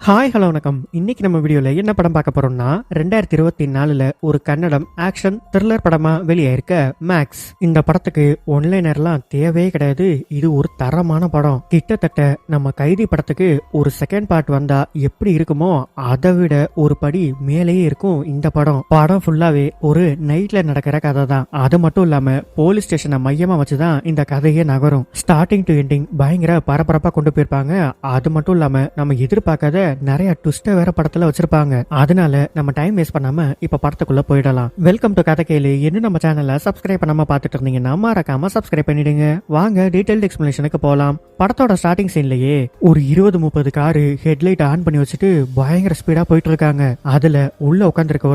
Hi hello வணக்கம். இன்னைக்கு நம்ம வீடியோல என்ன படம் பார்க்க போறோம்னா 2024ல ஒரு கன்னடம் ஆக்ஷன் த்ரில்லர் படமா வெளியாயிருக்க மேக்ஸ். இந்த படத்துக்கு ஒன்லைனர்லாம் தேவையே கிடையாது. இது ஒரு தரமான படம். கிட்டத்தட்ட நம்ம கைதி படத்துக்கு ஒரு செகண்ட் பார்ட் வந்தா எப்படி இருக்குமோ அதை விட ஒரு படி மேலேயே இருக்கும் இந்த படம். படம் ஃபுல்லாவே ஒரு நைட்ல நடக்கிற கதை தான். அது மட்டும் இல்லாம போலீஸ் ஸ்டேஷனை மையமா வச்சுதான் இந்த கதையே நகரும். ஸ்டார்டிங் டு எண்டிங் பயங்கர பரபரப்பா கொண்டு போயிருப்பாங்க. அது மட்டும் இல்லாம நம்ம எதிர்பார்க்காத நிறைய ட்விஸ்ட வேற படத்துல வச்சிருப்பாங்க. அதனால நம்ம டைம் வேஸ்ட் பண்ணாம இப்ப படத்துக்குள்ள போயிடலாம். வெல்கம் டு கதை கேளு. இன்னும் நம்ம சேனலை சப்ஸ்கிரைப் பண்ணாம பாத்துட்டு இருந்தீங்கன்னா மறக்காம சப்ஸ்கிரைப் பண்ணிடுங்க. வாங்க டீடைல்டு எக்ஸ்பிளனேஷனுக்கு போலாம். படத்தோட ஸ்டார்டிங் சீன்லயே ஒரு 20-30 காரு ஹெட்லைட் ஆன் பண்ணி வச்சுட்டு பயங்கர ஸ்பீடா போயிட்டு இருக்காங்க. அதுல உள்ள உட்காந்துருக்க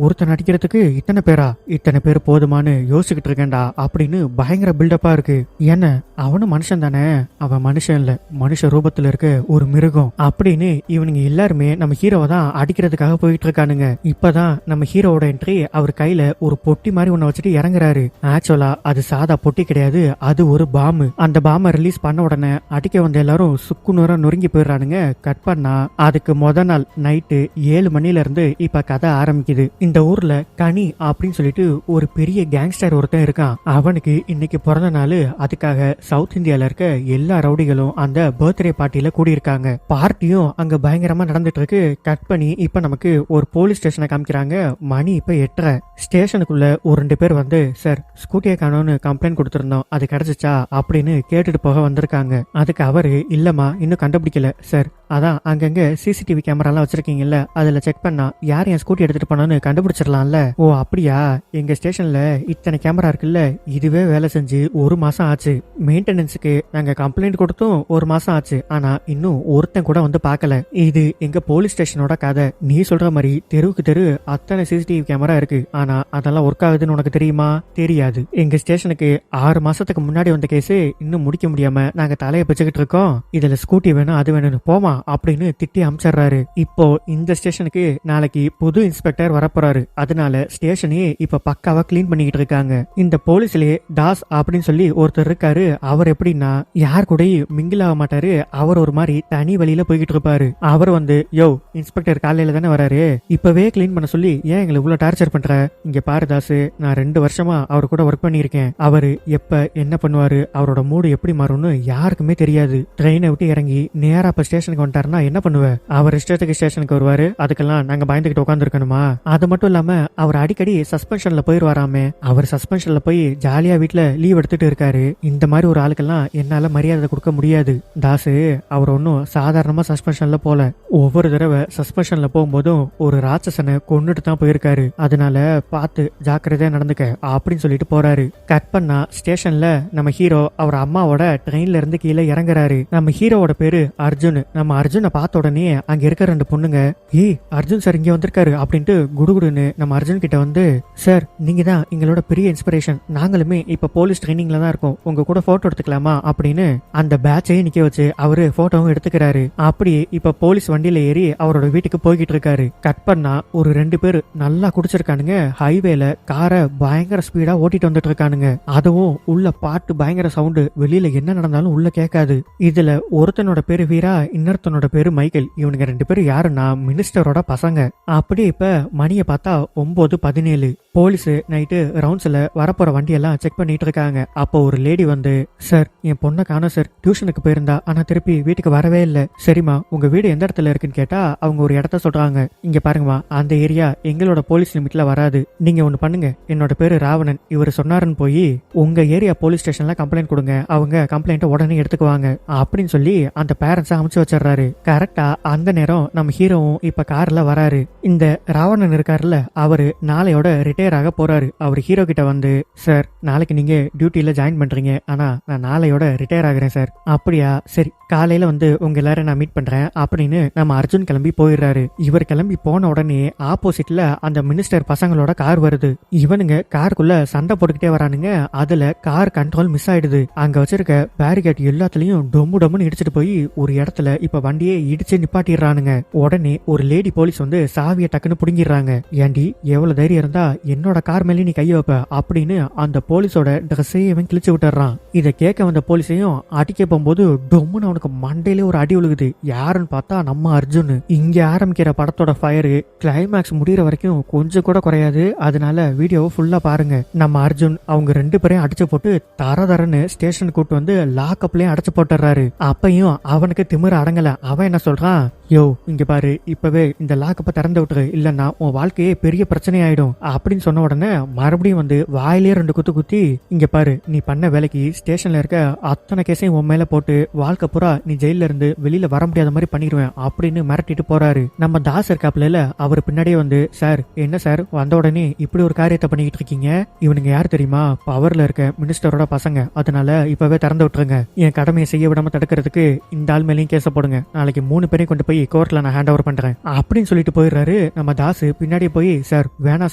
ஒருத்தன் அடிக்கிறதுக்கு இத்தனை பேர் போதுமானு யோசிச்சுக்கிட்டு இருக்கேன்டா அப்படின்னு பயங்கர பில்டப்பா இருக்கு. என்ன அவனும் மனுஷன் தானே, அவன் மனுஷன் இல்ல, மனுஷ ரூபத்துல இருக்க ஒரு மிருகம் அப்படின்னு இவனுங்க எல்லாருமே நம்ம ஹீரோவை தான் அடிக்கிறதுக்காக போயிட்டு இருக்கானுங்க. இப்பதான் நம்ம ஹீரோவோட என்ட்ரி. அவர் கையில ஒரு பொட்டி மாதிரி ஒண்ணு வச்சுட்டு இறங்குறாரு. ஆக்சுவலா அது சாதா பொட்டி கிடையாது, அது ஒரு பாம்பு. அந்த பாம்பை ரிலீஸ் பண்ண உடனே அடிக்க வந்த எல்லாரும் சுக்குநூறா நொறுங்கி போயிடுறானுங்க. கட் பண்ணா அதுக்கு முத நாள் நைட்டு 7 மணில இருந்து இப்ப கதை ஆரம்பிக்குது. இந்த ஊர்ல கனி அப்படின்னு சொல்லிட்டு ஒரு பெரிய கேங்ஸ்டர் ஒருத்தன் இருக்கான். அவனுக்கு இன்னைக்கு பிறந்த நாள். அதுக்காக சவுத் இந்தியால இருக்க எல்லா ரவுடிகளும் அந்த பர்த்டே பார்ட்டியில கூடியிருக்காங்க. பார்ட்டியும் அங்க பயங்கரமா நடந்துட்டு இருக்கு. கட் பண்ணி இப்ப நமக்கு ஒரு போலீஸ் ஸ்டேஷனை காமிக்கிறாங்க. மணி இப்ப 8:30. ஸ்டேஷனுக்குள்ள ஒரு 2 பேர் வந்து, சார் ஸ்கூட்டியை காணோன்னு கம்ப்ளைண்ட் கொடுத்திருந்தோம், அது கிடைச்சிச்சா அப்படின்னு கேட்டுட்டு போக வந்திருக்காங்க. அதுக்கு அவரு, இல்லம்மா இன்னும் கண்டுபிடிக்கல சார், அதான் அங்கங்க சிசிடிவி கேமராலாம் வச்சிருக்கீங்கல்ல, அதுல செக் பண்ணா யார் என் ஸ்கூட்டி எடுத்துட்டு போனான்னு கண்டுபிடிச்சிடலாம்ல. ஓ அப்படியா, எங்க ஸ்டேஷன்ல இத்தனை கேமரா இருக்குல்ல, இதுவே வேலை செஞ்சு 1 மாசம் ஆச்சு. மெயின்டெனன்ஸுக்கு நாங்க கம்ப்ளைண்ட் கொடுத்தும் 1 மாசம் ஆச்சு. ஆனா இன்னும் ஒருத்தன் கூட வந்து பார்க்கல. இது எங்க போலீஸ் ஸ்டேஷனோட கதை. நீ சொல்ற மாதிரி தெருவுக்கு தெரு அத்தனை சிசிடிவி கேமரா இருக்கு. ஆனா அதெல்லாம் ஒர்க் ஆகுதுன்னு உனக்கு தெரியுமா? தெரியாது. எங்க ஸ்டேஷனுக்கு 6 மாசத்துக்கு முன்னாடி வந்த கேஸ் இன்னும் முடிக்க முடியாம நாங்க தலையை பிச்சுக்கிட்டு இருக்கோம். இதுல ஸ்கூட்டி வேணும் அது வேணும்னு போமா அப்படின்னு திட்டி அமிச்சிடுறாரு. இப்போ இந்த ஸ்டேஷனுக்கு நாளைக்கு புது இன்ஸ்பெக்டர் வரப்போறாரு. அதனால ஸ்டேஷனையே இப்ப பக்காவா கிளீன் பண்ணிக்கிட்டு இருக்காங்க. இந்த போலீஸ்லயே தாஸ் அப்படின்னு சொல்லி ஒருத்தர் இருக்காரு. அவர் எப்படின்னா யார் கூடயும் மிங்கில் ஆக மாட்டாரு. அவர் ஒரு மாதிரி தனி வழியில போய்கிட்டு இருப்பாரு. அவர் வந்து, யோ இன்ஸ்பெக்டர் காலையில தானே வராரு, இப்பவே கிளீன் பண்ண சொல்லி ஏன் எங்களை இவ்வளவு டார்ச்சர் பண்ற? இங்க பாரு தாசு, நான் 2 வருஷமா அவர் கூட ஒர்க் பண்ணிருக்கேன். அவரு எப்ப என்ன பண்ணுவாரு, அவரோட மூடு எப்படி மாறும்னு யாருக்குமே தெரியாது. ட்ரெயினை விட்டு இறங்கி நேரா இப்ப ஸ்டேஷனுக்கு வந்துட்டாருன்னா என்ன பண்ணுவ? அவர் இஷ்டத்துக்கு ஸ்டேஷனுக்கு வருவாரு. அதுக்கெல்லாம் நாங்க பயந்துகிட்டு உட்கார்ந்து இருக்கணுமா? அது மட்டும் இல்லாம அவர் அடிக்கடி சஸ்பென்ஷன்ல போயிருவாராமே. அவர் சஸ்பென்ஷன்ல போய் ஜாலியா வீட்டுல லீவ் எடுத்துட்டு இருக்காரு. இந்த மாதிரி ஒரு ஆளுக்கெல்லாம் என்னால மரியாதை கொடுக்க முடியாது. தாசு அவர் ஒன்னும் சாதாரணமா சஸ்பென்ஷன்ல போல. ஒவ்வொரு தடவை சஸ்பென்ஷன்ல போகும்போதும் ஒரு ராட்சசனை கொன்னுட்டு தான் போயிருக்காரு. அதனால பார்த்து ஜாக்கிரதையா நடந்துக்க அப்படின்னு சொல்லிட்டு போறாரு. கட் பண்ணா ஸ்டேஷன்ல நம்ம ஹீரோ அவர் அம்மாவோட ட்ரெயின்ல இருந்து கீழே இறங்குறாரு. நம்ம ஹீரோவோட பேரு அர்ஜுன். நம்ம அர்ஜுனை பார்த்த உடனே அங்க இருக்க 2 பொண்ணுங்க, ஏய் அர்ஜுன் சார் இங்க வந்திருக்காரு அப்படின்ட்டு குடுகுடுன்னு நம்ம அர்ஜுன் கிட்ட வந்து, சார் நீங்க தான் எங்களோட பெரிய இன்ஸ்பிரேஷன், நாங்களுமே இப்ப போலீஸ் ட்ரைனிங்ல தான் இருக்கோம், உங்க கூட போட்டோ எடுத்துக்கலாமா அப்படின்னு அந்த பேட்சையும் நிக்க வச்சு அவரு போட்டோவும் எடுத்துக்கிறாரு. அப்படியே இப்ப போலீஸ் வண்டியில ஏறி அவரோட வீட்டுக்கு போய்கிட்டு இருக்காரு. கட் பண்ணா ஒரு 2 பேர் நல்லா குடிச்சிருக்கானுங்க. ஹைவேல காரை பயங்கர ஸ்பீடா ஓட்டிட்டு வந்துட்டு இருக்கானுங்க. அதுவும் உள்ள பாட்டு பயங்கர சவுண்டு, வெளியில என்ன நடந்தாலும் உள்ள கேட்காது. இதுல ஒருத்தனோட பேரு வீரா, இன்னொருத்தனோட பேரு மைக்கேல். இவனுங்க 2 பேரும் யாருன்னா மினிஸ்டரோட பசங்க. அப்படியே இப்ப மணியை பார்த்தா 9:17. போலீஸ் நைட்டு ரவுண்ட்ஸ்ல வரப்போற வண்டியெல்லாம் செக் பண்ணிட்டு இருக்காங்க. அப்போ ஒரு லேடி வந்து, சார் என் பொண்ணை காணோம் சார், டியூஷனுக்கு போயிருந்தா ஆனா திருப்பி வீட்டுக்கு வரவே இல்ல. சரிம்மா உங்க வீடு எந்த இடத்துல இருக்குன்னு கேட்டா அவங்க ஒரு இடத்த சொல்றாங்க. இங்க பாருங்கம்மா, அந்த ஏரியா எங்களோட போலீஸ் லிமிட்ல வராது. நீங்க ஒண்ணு பண்ணுங்க, என்னோட பேரு ராவணன், இவர் சொன்னாருன்னு போய் உங்க ஏரியா போலீஸ் ஸ்டேஷன்ல கம்ப்ளைண்ட் கொடுங்க, அவங்க கம்ப்ளைண்ட் உடனே எடுத்துக்குவாங்க அப்படின்னு சொல்லி அந்த பேரண்ட்ஸை அமுச்சு வச்சிடறாரு. கரெக்டா அந்த நேரம் நம்ம ஹீரோவும் இப்ப கார்ல வராரு. இந்த ராவணன் இருக்காருல்ல, அவரு நாளையோட ரிட்டையர் ஆக போறாரு. அவர் ஹீரோ கிட்ட வந்து, சார் நாளைக்கு நீங்க டியூட்டில ஜாயின் பண்றீங்க, ஆனா நான் நாளையோட ரிட்டையர் ஆகுறேன் சார். அப்படியா, சரி காலையில வந்து உங்க எல்லாரும் நான் மீட் பண்றேன் அப்படின்னு நம்ம அர்ஜுன் கிளம்பி போயிடுறாரு. இவர் கிளம்பி போன உடனே ஆப்போசிட்ல அந்த மினிஸ்டர் பசங்களோட கார் வருது. இவனுங்க காருக்குள்ள சண்டை போட்டுக்கிட்டே வரானுங்க. அதுல கார் கண்ட்ரோல் மிஸ் ஆயிடுது. அங்க வச்சிருக்க பேரிகேட் எல்லாத்துலயும் டொம்மு டொம்முன்னு இடிச்சிட்டு போய் ஒரு இடத்துல இப்ப வண்டியே இடிச்சு நிப்பாட்டிடுறானுங்க. உடனே ஒரு லேடி போலீஸ் வந்து சாவியை டக்குன்னு புடுங்கிடுறாங்க. ஏண்டி எவ்வளவு தைரியம் இருந்தா என்னோட கார் மேலே நீ கைய வைப்ப அப்படின்னு அந்த போலீஸோட ட்ரெஸ்ஸையும் இவன் கிழிச்சு விட்டுறான். இதை கேட்க வந்த போலீஸையும் அடிக்க போகும்போது டொம்முன்னு அவனுக்கு மண்டையிலே ஒரு அடி விழுகுது. யாருன்னு பார்த்தா நம்ம அர்ஜுன். இங்க ஆரம்பிக்கிற படத்தோட ஃபயரு கிளைமேக்ஸ் முடிகிற வரைக்கும் கொஞ்சம் கூட குறையாது. அதனால வீடியோவை ஃபுல்லா பாருங்க. நம்ம அர்ஜுன் அவங்க 2 பேரையும் அடிச்சு போட்டு தரன்னு ஸ்டேஷன் கூட்டு வந்து லாக்அப்லயும் அடைச்சு போட்டுறாரு. அப்பையும் அவனுக்கு திமிர அடங்கல. அவன் என்ன சொல்றான், யோ இங்க பாரு, இப்பவே இந்த லாக்கப்ப திறந்து விட்டுரு, இல்லன்னா உன் வாழ்க்கையே பெரிய பிரச்சனை ஆயிடும் அப்படின்னு சொன்ன உடனே மறுபடியும் வந்து வாயிலே 2 குத்து குத்தி, இங்க பாரு நீ பண்ண வேலைக்கு ஸ்டேஷன்ல இருக்க அத்தனை கேஸையும் உன் மேல போட்டு வாழ்க்கை பூரா நீ ஜெயில இருந்து வெளியில வர முடியாத மாதிரி பண்ணிடுவேன் அப்படின்னு மிரட்டிட்டு போறாரு. நம்ம தாஸ் இருக்காப்ல, அவர் பின்னாடியே வந்து, சார் என்ன சார் வந்த உடனே இப்படி ஒரு காரியத்தை பண்ணிக்கிட்டு இருக்கீங்க, இவனுங்க யார் தெரியுமா, பவர்ல இருக்க மினிஸ்டரோட பசங்க, அதனால இப்பவே திறந்து விட்டுருங்க, என் கடமையை செய்ய விடாம தடுக்கிறதுக்கு இந்த ஆள் மேலேயும் கேஸ போடுங்க, நாளைக்கு 3 பேரையும் கொண்டு போய் கோர்ட்ல நான் ஹேண்ட் ஓவர் பண்றேன் அப்படின்னு சொல்லிட்டு போயிடுறாரு. நம்ம தாஸ் பின்னாடியே போய், சார் வேணா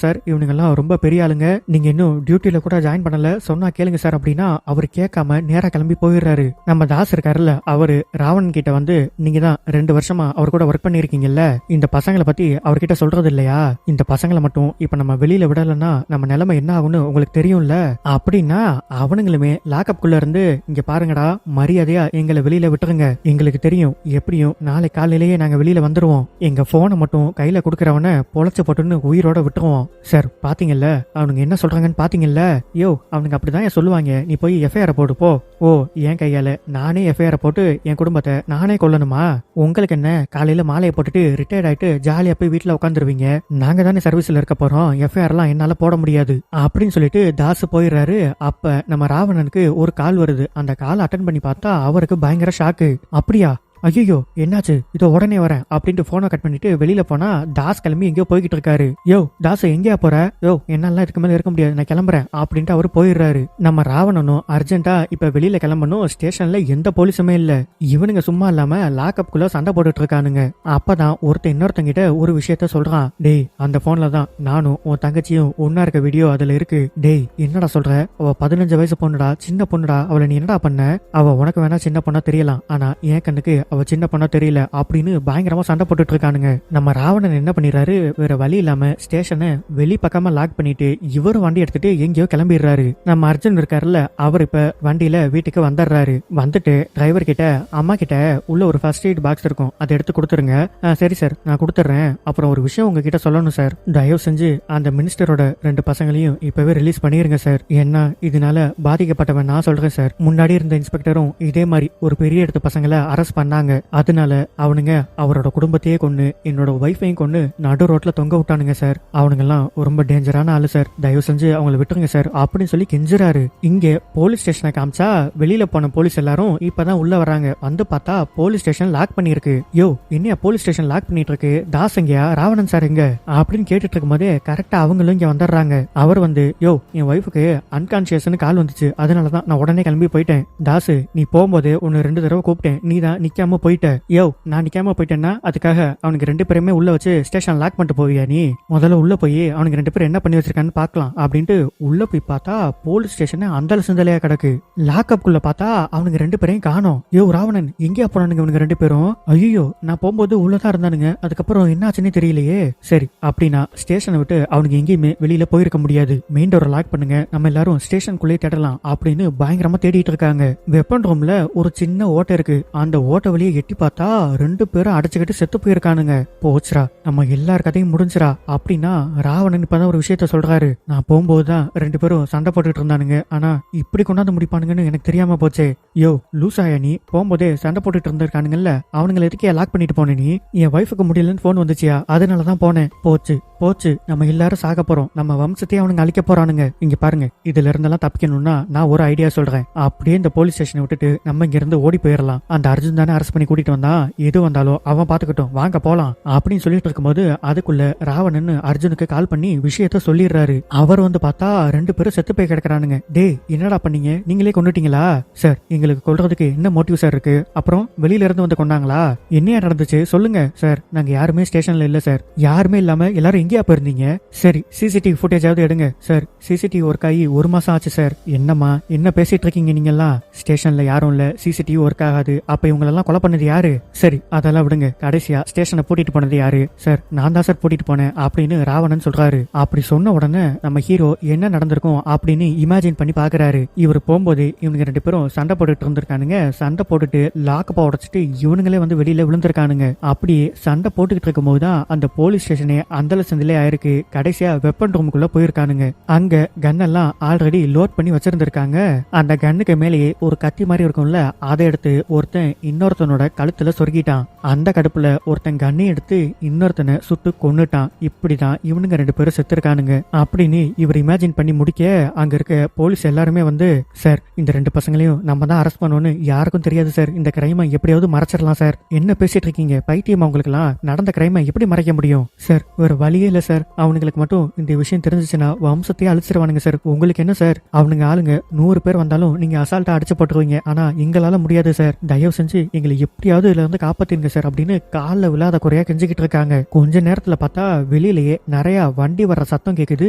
சார், இவனுங்க எல்லாம் ரொம்ப பெரிய ஆளுங்க, நீங்க இன்னும் டியூட்டில கூட ஜாயின் பண்ணல, சொன்னா கேளுங்க சார் அப்படின்னா அவர் கேட்காம நேரா கிளம்பி போயிடுறாரு. நம்ம தாஸ் இருக்காருல்ல, அவரு ராவணன் கிட்ட வந்து, நீங்க தான் 2 வருஷமா அவர் கூட ஒர்க் பண்ணிருக்கீங்கல்ல, இந்த பசங்களை பத்தி அவர்கிட்ட சொல்றது இல்லையா, இந்த பசங்களை மட்டும் இப்ப நம்ம வெளியில விடலன்னா நம்ம நிலைமை என்ன ஆகும்னு உங்களுக்கு தெரியும்ல அப்படின்னா, அவனுங்களுமே லாக்அப் குள்ள இருந்து, இங்க பாருங்கடா மரியாதையா எங்களை வெளியில விட்டுருங்க, எங்களுக்கு தெரியும் எப்படியும் நாளை காலையிலேயே நாங்க வெளியில வந்துருவோம், எங்க போனை மட்டும் கையில குடுக்கறவன பொழைச்சு போட்டுன்னு உயிரோட விட்டுருவோம். சார் பாத்தீங்கல்ல அவனுங்க என்ன சொல்றாங்கன்னு பாத்தீங்கல்ல, யோ அவனுங்க அப்படிதான் சொல்லுவாங்க, நீ போய் எஃப்ஐஆர் போட்டு போ. ஓ என் கையால நானே எஃப்ஐஆர் போட்டு என் குடும்பத்தை நானே கொல்லணுமா, உங்களுக்கு என்ன காலையில மாலையை போட்டுட்டு ரிட்டையர்ட் ஆயிட்டு ஜாலியா போய் வீட்டுல உட்காந்துருவீங்க, நாங்க தானே சர்வீஸ்ல இருக்க போறோம், எஃப்ஐஆர் எல்லாம் என்னால போட முடியாது அப்படின்னு சொல்லிட்டு தாஸ் போயிடுறாரு. அப்ப நம்ம ராவணனுக்கு ஒரு கால் வருது. அந்த கால் அட்டன் பண்ணி பார்த்தா அவருக்கு பயங்கர ஷாக்கு. அப்படியா, ஐயோ என்னாச்சு, இதோ உடனே வரேன் அப்படின்ட்டு போனை கட் பண்ணிட்டு வெளியில போனா தாஸ் கிளம்பி எங்கேயோ போய்கிட்டு இருக்காரு. யோ தாஸ் எங்கேயா போற, யோ என்னால இதுக்கு மேல இருக்க முடியாது, நான் கிளம்புறேன் அப்படின்ட்டு அவரு போயிடுறாரு. நம்ம ராவணனும் அர்ஜென்ட்டா இப்ப வெளியில கிளம்பணும், ஸ்டேஷன்ல எந்த போலீஸுமே இல்ல, இவனுங்க சும்மா இல்லாம லாக்அப் குள்ள சண்டை போட்டுட்டு இருக்கானுங்க. அப்பதான் இன்னொருத்தங்கிட்ட ஒரு விஷயத்த சொல்றான், டேய் அந்த போன்ல தான் நானும் உன் தங்கச்சியும் ஒன்னா இருக்க வீடியோ அதுல இருக்கு, டேய் என்னடா சொல்ற, அவ 15 வயசு பொண்ணுடா, சின்ன பொண்ணுடா, அவளை நீ என்னடா பண்ண, அவ உனக்கு வேணா சின்ன பொண்ணா தெரியலாம், ஆனா என் கண்ணுக்கு அவ சின்ன பொண்ணா தெரியல அப்படின்னு பயங்கரமா சண்டை போட்டுட்டு இருக்கானுங்க. நம்ம ராவணன் என்ன பண்ணிடுறாரு, வேற வழி இல்லாம ஸ்டேஷனை வெளி பக்கமா லாக் பண்ணிட்டு இவரு வண்டி எடுத்துட்டு எங்கேயோ கிளம்பிடுறாரு. நம்ம அர்ஜுன் இருக்காருல்ல, அவர் இப்ப வண்டியில வீட்டுக்கு வந்துடுறாரு. வந்துட்டு டிரைவர் கிட்ட, அம்மா கிட்ட உள்ள ஒரு ஃபர்ஸ்ட் எய்ட் பாக்ஸ் இருக்கும், அதை எடுத்து கொடுத்துருங்க. சரி சார் நான் கொடுத்துறேன், அப்புறம் ஒரு விஷயம் உங்ககிட்ட சொல்லணும் சார், தயவு செஞ்சு அந்த மினிஸ்டரோட 2 பசங்களையும் இப்பவே ரிலீஸ் பண்ணிருங்க சார், ஏன்னா இதனால பாதிக்கப்பட்டவன் நான் சொல்றேன் சார், முன்னாடி இருந்த இன்ஸ்பெக்டரும் இதே மாதிரி ஒரு பெரிய இடத்து பசங்களை அரெஸ்ட் பண்ணாங்க, அதனால அவனுங்க அவரோட குடும்பத்தையே கொண்டு என்னோட வைஃபையும் கொண்டு நடு ரோட்ல தொங்க விட்டானுங்க சார், அவனுங்க எல்லாம் ரொம்ப டேஞ்சரான ஆளு சார், தயவு செஞ்சு அவங்களை விட்டுருங்க சார் அப்படின்னு சொல்லி கெஞ்சுறாரு. இங்க போலீஸ் ஸ்டேஷனை காமிச்சா வெளியில போன போலீஸ் எல்லாரும் இப்பதான் உள்ள வராங்க. வந்து பார்த்தா போலீஸ் ஸ்டேஷன் லாக் பண்ணிருக்கு. யோ என்னையா போலீஸ் ஸ்டேஷன் லாக் பண்ணிட்டு இருக்கு, தாஸ் எங்கயா, ராவணன் சார் எங்க அப்படின்னு கேட்டுட்டு இருக்கும் போதே கரெக்டா அவங்களும் இங்க வந்துடுறாங்க. அவர் வந்து, யோ என் ஒய்ஃபுக்கு அன்கான்சியஸ்னு கால் வந்துச்சு, அதனாலதான் நான் உடனே கிளம்பி போயிட்டேன், தாஸ் நீ போகும்போது 1-2 தடவை கூப்பிட்டேன், நீ தான் நிக்காம போயிட்ட, யோ நான் நிக்காம போயிட்டேன்னா அதுக்காக அவனுக்கு 2 பேருமே உள்ள வச்சு ஸ்டேஷன் லாக் பண்ணிட்டு போவியா, நீ முதல்ல உள்ள போய் அவனுக்கு 2 பேரும் என்ன பண்ணி வச்சிருக்கான்னு பாக்கலாம் அப்படின்ட்டு உள்ள போய் பார்த்தா போலீஸ் ஸ்டேஷன் அந்தல சிந்தலையா கிடக்கு. லாக்அப் குள்ள பார்த்தா அவனுக்கு 2 பேரையும் காணோம். யோ ராவணன் எங்கேயா போனானுங்க இவனுக்கு 2 பேரும், ஐயோ நான் போகும்போது உள்ளதான் இருந்தானுங்க, அதுக்கப்புறம் என்ன ஆச்சுன்னே தெரியலையே. சரி அப்படின்னா ஸ்டேஷனை விட்டு அவனுக்கு எங்கேயுமே வெளியில போயிருக்க முடியாது, மெயின் டோரை லாக் பண்ணுங்க, நம்ம எல்லாரும் ஸ்டேஷனுக்குள்ளே தேடலாம் அப்படின்னு பயங்கரமா தேடிட்டு இருக்காங்க. வெப்பன் ரூம்ல ஒரு சின்ன ஓட்டை இருக்கு, அந்த ஓட்டை வழியை எட்டி பார்த்தா 2 பேரும் அடைச்சுக்கிட்டு செத்து போயிருக்கானுங்க. போச்சுரா நம்ம எல்லார் கதையும் முடிஞ்சிரா அப்படின்னா ராவணன் இப்பதான் ஒரு விஷயத்த சொல்றாரு, நான் போகும்போதுதான் 2 பேரும் சண்டை போட்டுட்டு இருந்தானுங்க, ஆனா இப்படி கொண்டாந்து முடிப்பானுங்கன்னு எனக்கு தெரியாம போச்சே. யோ லூசாயா, நீ போகும்போதே சண்டை போட்டுட்டு இருந்திருக்கானுங்கல்ல, அவனுங்களை எதுக்கே லாக் பண்ணிட்டு போன, நீ என் வைஃபுக்கு முடியலன்னு போன் வந்துச்சியா, அதனாலதான் போனேன், போச்சு போச்சு நம்ம எல்லாரும் சாக போறோம், நம்ம வம்சத்தையே அவனுங்க அழிக்க போறானுங்க, இங்க பாருங்க இதுல இருந்தெல்லாம் தப்பிக்கணும்னா நான் ஒரு ஐடியா சொல்றேன், அப்படியே இந்த போலீஸ் ஸ்டேஷனை விட்டுட்டு நம்ம இங்க இருந்து ஓடி போயிடலாம், அந்த அர்ஜுன் தானே அரெஸ்ட் பண்ணி கூட்டிட்டு வந்தா, எது வந்தாலும் அவன் பாத்துக்கிட்டோம், வாங்க போலாம் அப்படின்னு சொல்லிட்டு இருக்கும்போது அதுக்குள்ள ராவணன் அர்ஜுனுக்கு கால் பண்ணி விஷயத்த சொல்லிடுறாரு. அவர் வந்து பார்த்தா 2 பேரும் செத்து போய் கிடக்குறானுங்க. டே என்னடா பண்ணீங்க, நீங்களே கொண்டுட்டீங்களா சார், எங்களுக்கு கொல்றதுக்கு என்ன மோட்டிவ் சார் இருக்கு, அப்புறம் வெளியில இருந்து வந்து கொண்டாங்களா, என்னையா நடந்துச்சு சொல்லுங்க சார், நாங்க யாருமே ஸ்டேஷன்ல இல்ல சார், யாருமே இல்லாம எல்லாரும் எங்கேயா போயிருந்தீங்க, சரி சிசிடிவி ஃபுட்டேஜாவது எடுங்க சார், சிசிடிவி ஒர்க் ஆகி 1 மாசம் ஆச்சு சார், என்னம்மா என்ன பேசிட்டு இருக்கீங்க நீங்க எல்லாம், ஸ்டேஷன்ல யாரும் இல்ல, சிசிடிவி ஒர்க் ஆகாது, அப்ப இவங்க எல்லாம் கொலை பண்ணது யாரு? சரி அதெல்லாம் விடுங்க, கடைசியா ஸ்டேஷனை பூட்டிட்டு போனது யாரு? சார் நான் தான் சார் பூட்டிட்டு போனேன் அப்படின்னு ராவணன் சொல்றாரு. அப்படி சொன்ன உடனே நம்ம ஹீரோ என்ன நடந்திருக்கும் அப்படின்னு இமேஜின் பண்ணி பாக்குறாரு. இவர் போகும்போது இவங்க 2 பேரும் சண்டை போட்டுட்டு இருந்திருக்கானுங்க. சண்டை போட்டுட்டு லாக்கப்பா உடைச்சிட்டு இவனுங்களே வந்து வெளியில விழுந்திருக்கானுங்க. அப்படியே சண்டை போட்டுக்கிட்டு இருக்கும் போதுதான் அந்த போலீஸ் ஸ்டேஷனே அந்தல சந்திலே ஆயிருக்கு. கடைசியா வெப்பன் ரூமுக்குள்ள போயிருக்கானுங்க. அங்க கன் எல்லாம் ஆல்ரெடி லோட் பண்ணி வச்சிருந்திருக்காங்க. அந்த கன்னுக்கு மேலேயே ஒரு கத்தி மாதிரி இருக்கும்ல, அதை எடுத்து ஒருத்தன் இன்னொருத்தனோட கழுத்துல சொருகிட்டான். அந்த கடுப்புல ஒருத்தன் கண்ணை எடுத்து இன்னொருத்தனை சுட்டு கொன்னுட்டான். இப்படிதான் இவனுங்க 2 பேரும் செத்துருக்கானுங்க அப்படின்னு இவர் இமேஜின் பண்ணி முடிக்க அங்க இருக்க போலீஸ் எல்லாருமே வந்து, சார் இந்த 2 பசங்களையும் நம்ம தான் அரெஸ்ட் பண்ணோன்னு யாருக்கும் தெரியாது சார், இந்த கிரைமை எப்படியாவது மறைச்சிடலாம் சார். என்ன பேசிட்டு இருக்கீங்க பைத்தியம், அவங்களுக்குலாம் நடந்த கிரைமை எப்படி மறைக்க முடியும் சார்? ஒரு வழியே இல்ல சார், அவனுங்களுக்கு மட்டும் இந்த விஷயம் தெரிஞ்சிச்சுன்னா வம்சத்தையே அழிச்சிருவானுங்க சார். உங்களுக்கு என்ன சார், அவனுங்க ஆளுங்க 100 பேர் வந்தாலும் நீங்க அசால்ட்டா அடிச்சு போட்டுருவீங்க, ஆனா எங்களால முடியாது சார், தயவு செஞ்சு எங்களை எப்படியாவது இதுல இருந்து காப்பாத்திருங்க சார் அப்படின்னு கால விழாத குறையா கெஞ்சிக்கிட்டு இருக்காங்க. கொஞ்ச நேரத்துல பார்த்தா வெளியிலேயே நிறைய வண்டி வர்ற சத்தம் கேக்குது.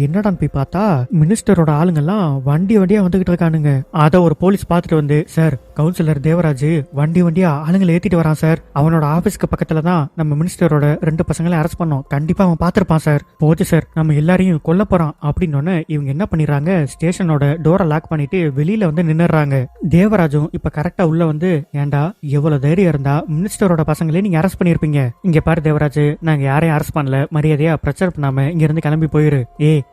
என்னடான்னு போய் பார்த்தா மினிஸ்டரோட ஆளுங்கெல்லாம் வண்டியா வந்துகிட்டு இருக்கானுங்க. அத ஒரு போலீஸ் பாத்துட்டு வந்து, சார் கவுன்சிலர் தேவராஜ் வண்டியா ஆளுங்களை ஏத்திட்டு வரான் சார், அவனோட ஆபீஸ்க்கு பக்கத்துல தான் நம்ம மினிஸ்டரோட 2 பசங்களை அரெஸ்ட் பண்ணோம், கண்டிப்பா அவன் பாத்திருப்பான் சார். போச்சு சார், நம்ம எல்லாரையும் கொல்ல போறான் அப்படின்னு இவங்க என்ன பண்ணிடுறாங்க, ஸ்டேஷனோட டோரை லாக் பண்ணிட்டு வெளியில வந்து நின்னுறாங்க. தேவராஜும் இப்ப கரெக்டா உள்ள வந்து, ஏண்டா எவ்வளவு தைரியம் இருந்தா மினிஸ்டரோட பசங்களே நீங்க அரெஸ்ட் பண்ணிருப்பீங்க, இங்க பாரு தேவராஜ் நாங்க யாரையும் அரெஸ்ட் பண்ணல, மரியாதையா பிரச்சனை பண்ணாம இங்க இருந்து கிளம்பி போயிரு,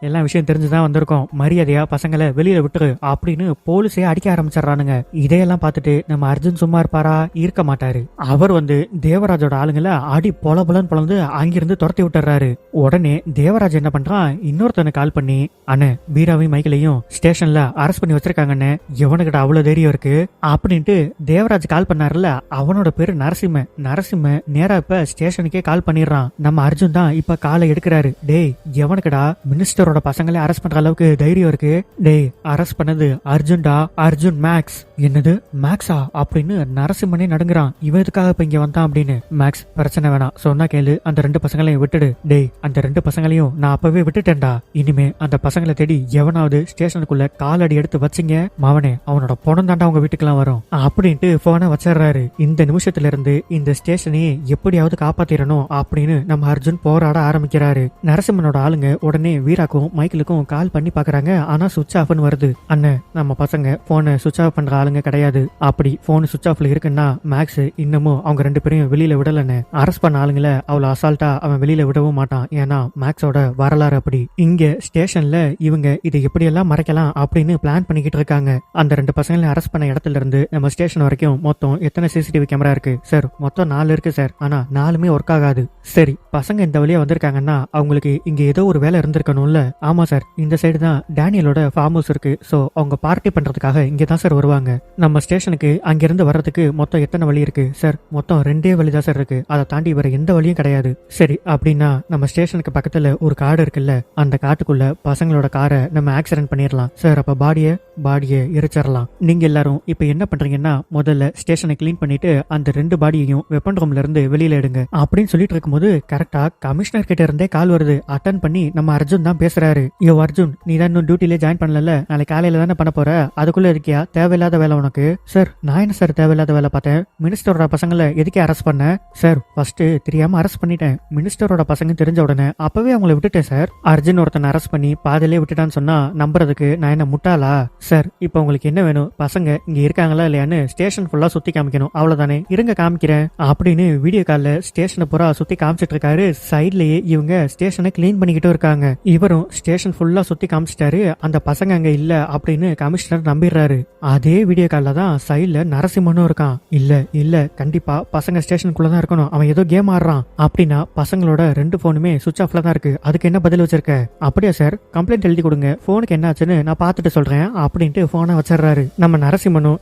எல்லா விஷயம் தெரிஞ்சுதான் வந்திருக்கோம், மரியாதையா பசங்களை வெளியில விட்டுரு அப்படின்னு போலீஸே அடிக்க ஆரம்பிச்சிடறானுங்க. இதையெல்லாம் பார்த்துட்டு நம்ம அர்ஜுன் சும்மா இருப்பாரா? இருக்க மாட்டாரு. அவர் வந்து தேவராஜோட ஆளுங்களை அடி பொலன்னு பொலந்து அங்கிருந்து துரத்தி விட்டுறாரு. உடனே தேவராஜ் என்ன பண்றான், இன்னொருத்தனை கால் பண்ணி, அண்ணே பீராவையும் மைக்கிலையும் ஸ்டேஷன்ல அரெஸ்ட் பண்ணி வச்சிருக்காங்கன்னு, எவனுக்கிட்ட அவ்வளவு தைரியம் இருக்கு அப்படின்ட்டு தேவராஜ் கால் பண்ணாருல, அவனோட பேரு நரசிம்ம நேரா இப்ப ஸ்டேஷனுக்கே கால் பண்ணிடுறான். நம்ம அர்ஜுன் தான் இப்ப காலை எடுக்கிறாரு. டேய் எவனுக்குடா மினிஸ்டரோட பசங்களே அரெஸ்ட் பண்ற அளவுக்கு தைரியம் இருக்கு? டேய் அரெஸ்ட் பண்ணது அர்ஜுன்டா, அர்ஜுன் மேக்ஸ். என்னது மேக்ஸா அப்படின்னு நரசிம்மனே நடுங்குறான். இவன் எதுக்காக இப்ப இங்க வந்தான் அப்படின்னு. மேக்ஸ் பிரச்சனை வேணாம், சொன்னா கேளு, அந்த 2 பசங்களையும் விட்டுடு. டேய் அந்த 2 பசங்களையும் நான் அப்பவே விட்டுட்டேன்டா, இனிமே அந்த பசங்களை தேடி எவனாவது ஸ்டேஷனுக்குள்ள காலடி எடுத்து வச்சிங்க மாவனே, அவனோட பொணம் தாண்டா உங்க வீட்டுக்கெல்லாம் வரும் அப்படின்ட்டு போனை வச்சிடறாரு. இந்த நிமிஷத்துல இருந்து இந்த ஸ்டேஷனையே எப்படியாவது காப்பாத்திரணும் அப்படின்னு நம்ம அர்ஜுன் போராட ஆரம்பிக்கிறாரு. நரசிம்மனோட ஆளுங்க உடனே வீராக்கும் மைக்கிலுக்கும் கால் பண்ணி பாக்குறாங்க. ஆனா சுவிட்ச் ஆஃப்னு வருது. அண்ணன் நம்ம பசங்க போனை சுவிட்ச் ஆஃப் பண்ற ஆளுங்க கிடையாது, அப்படி போன் சுவிட்ச் ஆஃப்ல இருக்குன்னா மேக்ஸ் இன்னமும் அவங்க 2 பேரையும் வெளியில விடலன்னு, அரெஸ்ட் பண்ண ஆளுங்களை அவ்வளவு அசால்ட்டா அவன் வெளியில விடவும் மாட்டான், ஏன்னா மேக்ஸோட வரலாறு அப்படி. இங்க ஸ்டேஷன்ல இவங்க இதை எப்படியெல்லாம் மறைக்கலாம் அப்படின்னு பிளான் பண்ணிக்கிட்டு இருக்காங்க. அந்த 2 பசங்களை அரெஸ்ட் பண்ண இடத்துல இருந்து நம்ம ஸ்டேஷன் வரைக்கும் மொத்தம் எத்தனை சிசிடிவி கேமரா இருக்கு சார்? மொத்தம் 4 இருக்கு சார், ஆனா 4மே ஒர்க் ஆகாது. சரி பசங்க இந்த வழியா வந்திருக்காங்கன்னா அவங்களுக்கு இங்க ஏதோ ஒரு வேலை இருந்திருக்கணும்ல? ஆமா சார், இந்த சைடு தான் டேனியலோட ஃபார்ம் ஹவுஸ் இருக்கு, சோ அவங்க பார்ட்டி பண்றதுக்காக இங்க தான் சார் வருவாங்க. நம்ம ஸ்டேஷனுக்கு அங்கிருந்து வர்றதுக்கு மொத்தம் எத்தனை வழி இருக்கு சார்? மொத்தம் 2 வழிதான் சார் இருக்கு, அதை தாண்டி வேற எந்த வழியும் கிடையாது. சரி அப்படின்னா நம்ம ஸ்டேஷனுக்கு பக்கத்துல ஒரு காடு இருக்குல்ல, அந்த காட்டுக்குள்ள பசங்களோட காரை நம்ம ஆக்சிடென்ட் பண்ணிடலாம் சார், அப்ப பாடியை எரிச்சிடலாம். நீங்க எல்லாரும் இப்ப என்ன பண்றீங்கன்னா, முதல்ல ஸ்டேஷனை கிளீன் பண்ணிட்டு அந்த 2 பாடியையும் வெப்பன் ரூம்ல இருந்து வெளியில எடுங்க அப்படின்னு சொல்லிட்டு இருக்கும்போது கரெக்டா கமிஷனர் கிட்ட இருந்தே கால் வருது. அட்டன் பண்ணி நம்ம அர்ஜுன் தான் பேசுறாரு. யோ அர்ஜுன், நீ தான் இன்னும் டியூட்டிலே ஜாயின் பண்ணல, நாளைக்கு காலையில தானே பண்ண போற, அதுக்குள்ள இருக்கியா தேவையில்லாத வேலை உனக்கு? சார் நான் என்ன சார் தேவையில்லாத வேலை பார்த்தேன், மினிஸ்டரோட பசங்களை எதுக்கே அரெஸ்ட் பண்ண சார்? ஃபர்ஸ்ட் தெரியாம அரெஸ்ட் பண்ணிட்டேன், மினிஸ்டரோட பசங்க தெரிஞ்ச உடனே அப்பவே அவங்களை விட்டுட்டேன் சார். அர்ஜுன் ஒருத்தன் அரெஸ்ட் பண்ணி பாதிலே விட்டுட்டான்னு சொன்னா நம்புறதுக்கு நான் என்ன முட்டாளா சார்? இப்ப உங்களுக்கு என்ன வேணும், பசங்க இங்க இருக்காங்களா இல்லையான்னு ஸ்டேஷன் ஃபுல்லா சுத்தி காமிக்கணும், அவ்வளவுதானே? இருங்க காமிக்கிறேன் அப்படின்னு வீடியோ கால்ல ஸ்டேஷனை பூரா சுத்தி காமிச்சிட்டு இருக்காரு. சைட்லயே இவங்க ஸ்டேஷனை கிளீன் பண்ணிக்கிட்டு இருக்காங்க. இவரும் ஸ்டேஷன் ஃபுல்லா சுத்தி காமிச்சிட்டாரு, அந்த பசங்க அங்க இல்ல அப்படின்னு கமிஷனர் நம்பிடுறாரு. அதே வீடியோ கால்ல தான் சைட்ல நரசிம்மனும் இருக்கான். இல்ல கண்டிப்பா பசங்க ஸ்டேஷனுக்குள்ளதான் இருக்கணும், அவன் ஏதோ கேம் ஆடுறான் அப்படின்னா பசங்களோட 2 போனுமே சுவிட்ச் ஆஃப்ல தான் இருக்கு, அதுக்கு என்ன பதில் வச்சிருக்க? அப்படியா சார், கம்ப்ளைண்ட் எழுதி கொடுங்க, போனுக்கு என்ன ஆச்சுன்னு நான் பாத்துட்டு சொல்றேன் அப்படின்ட்டு போனை வச்சிடறாரு. நம்ம நரசிம்மனும்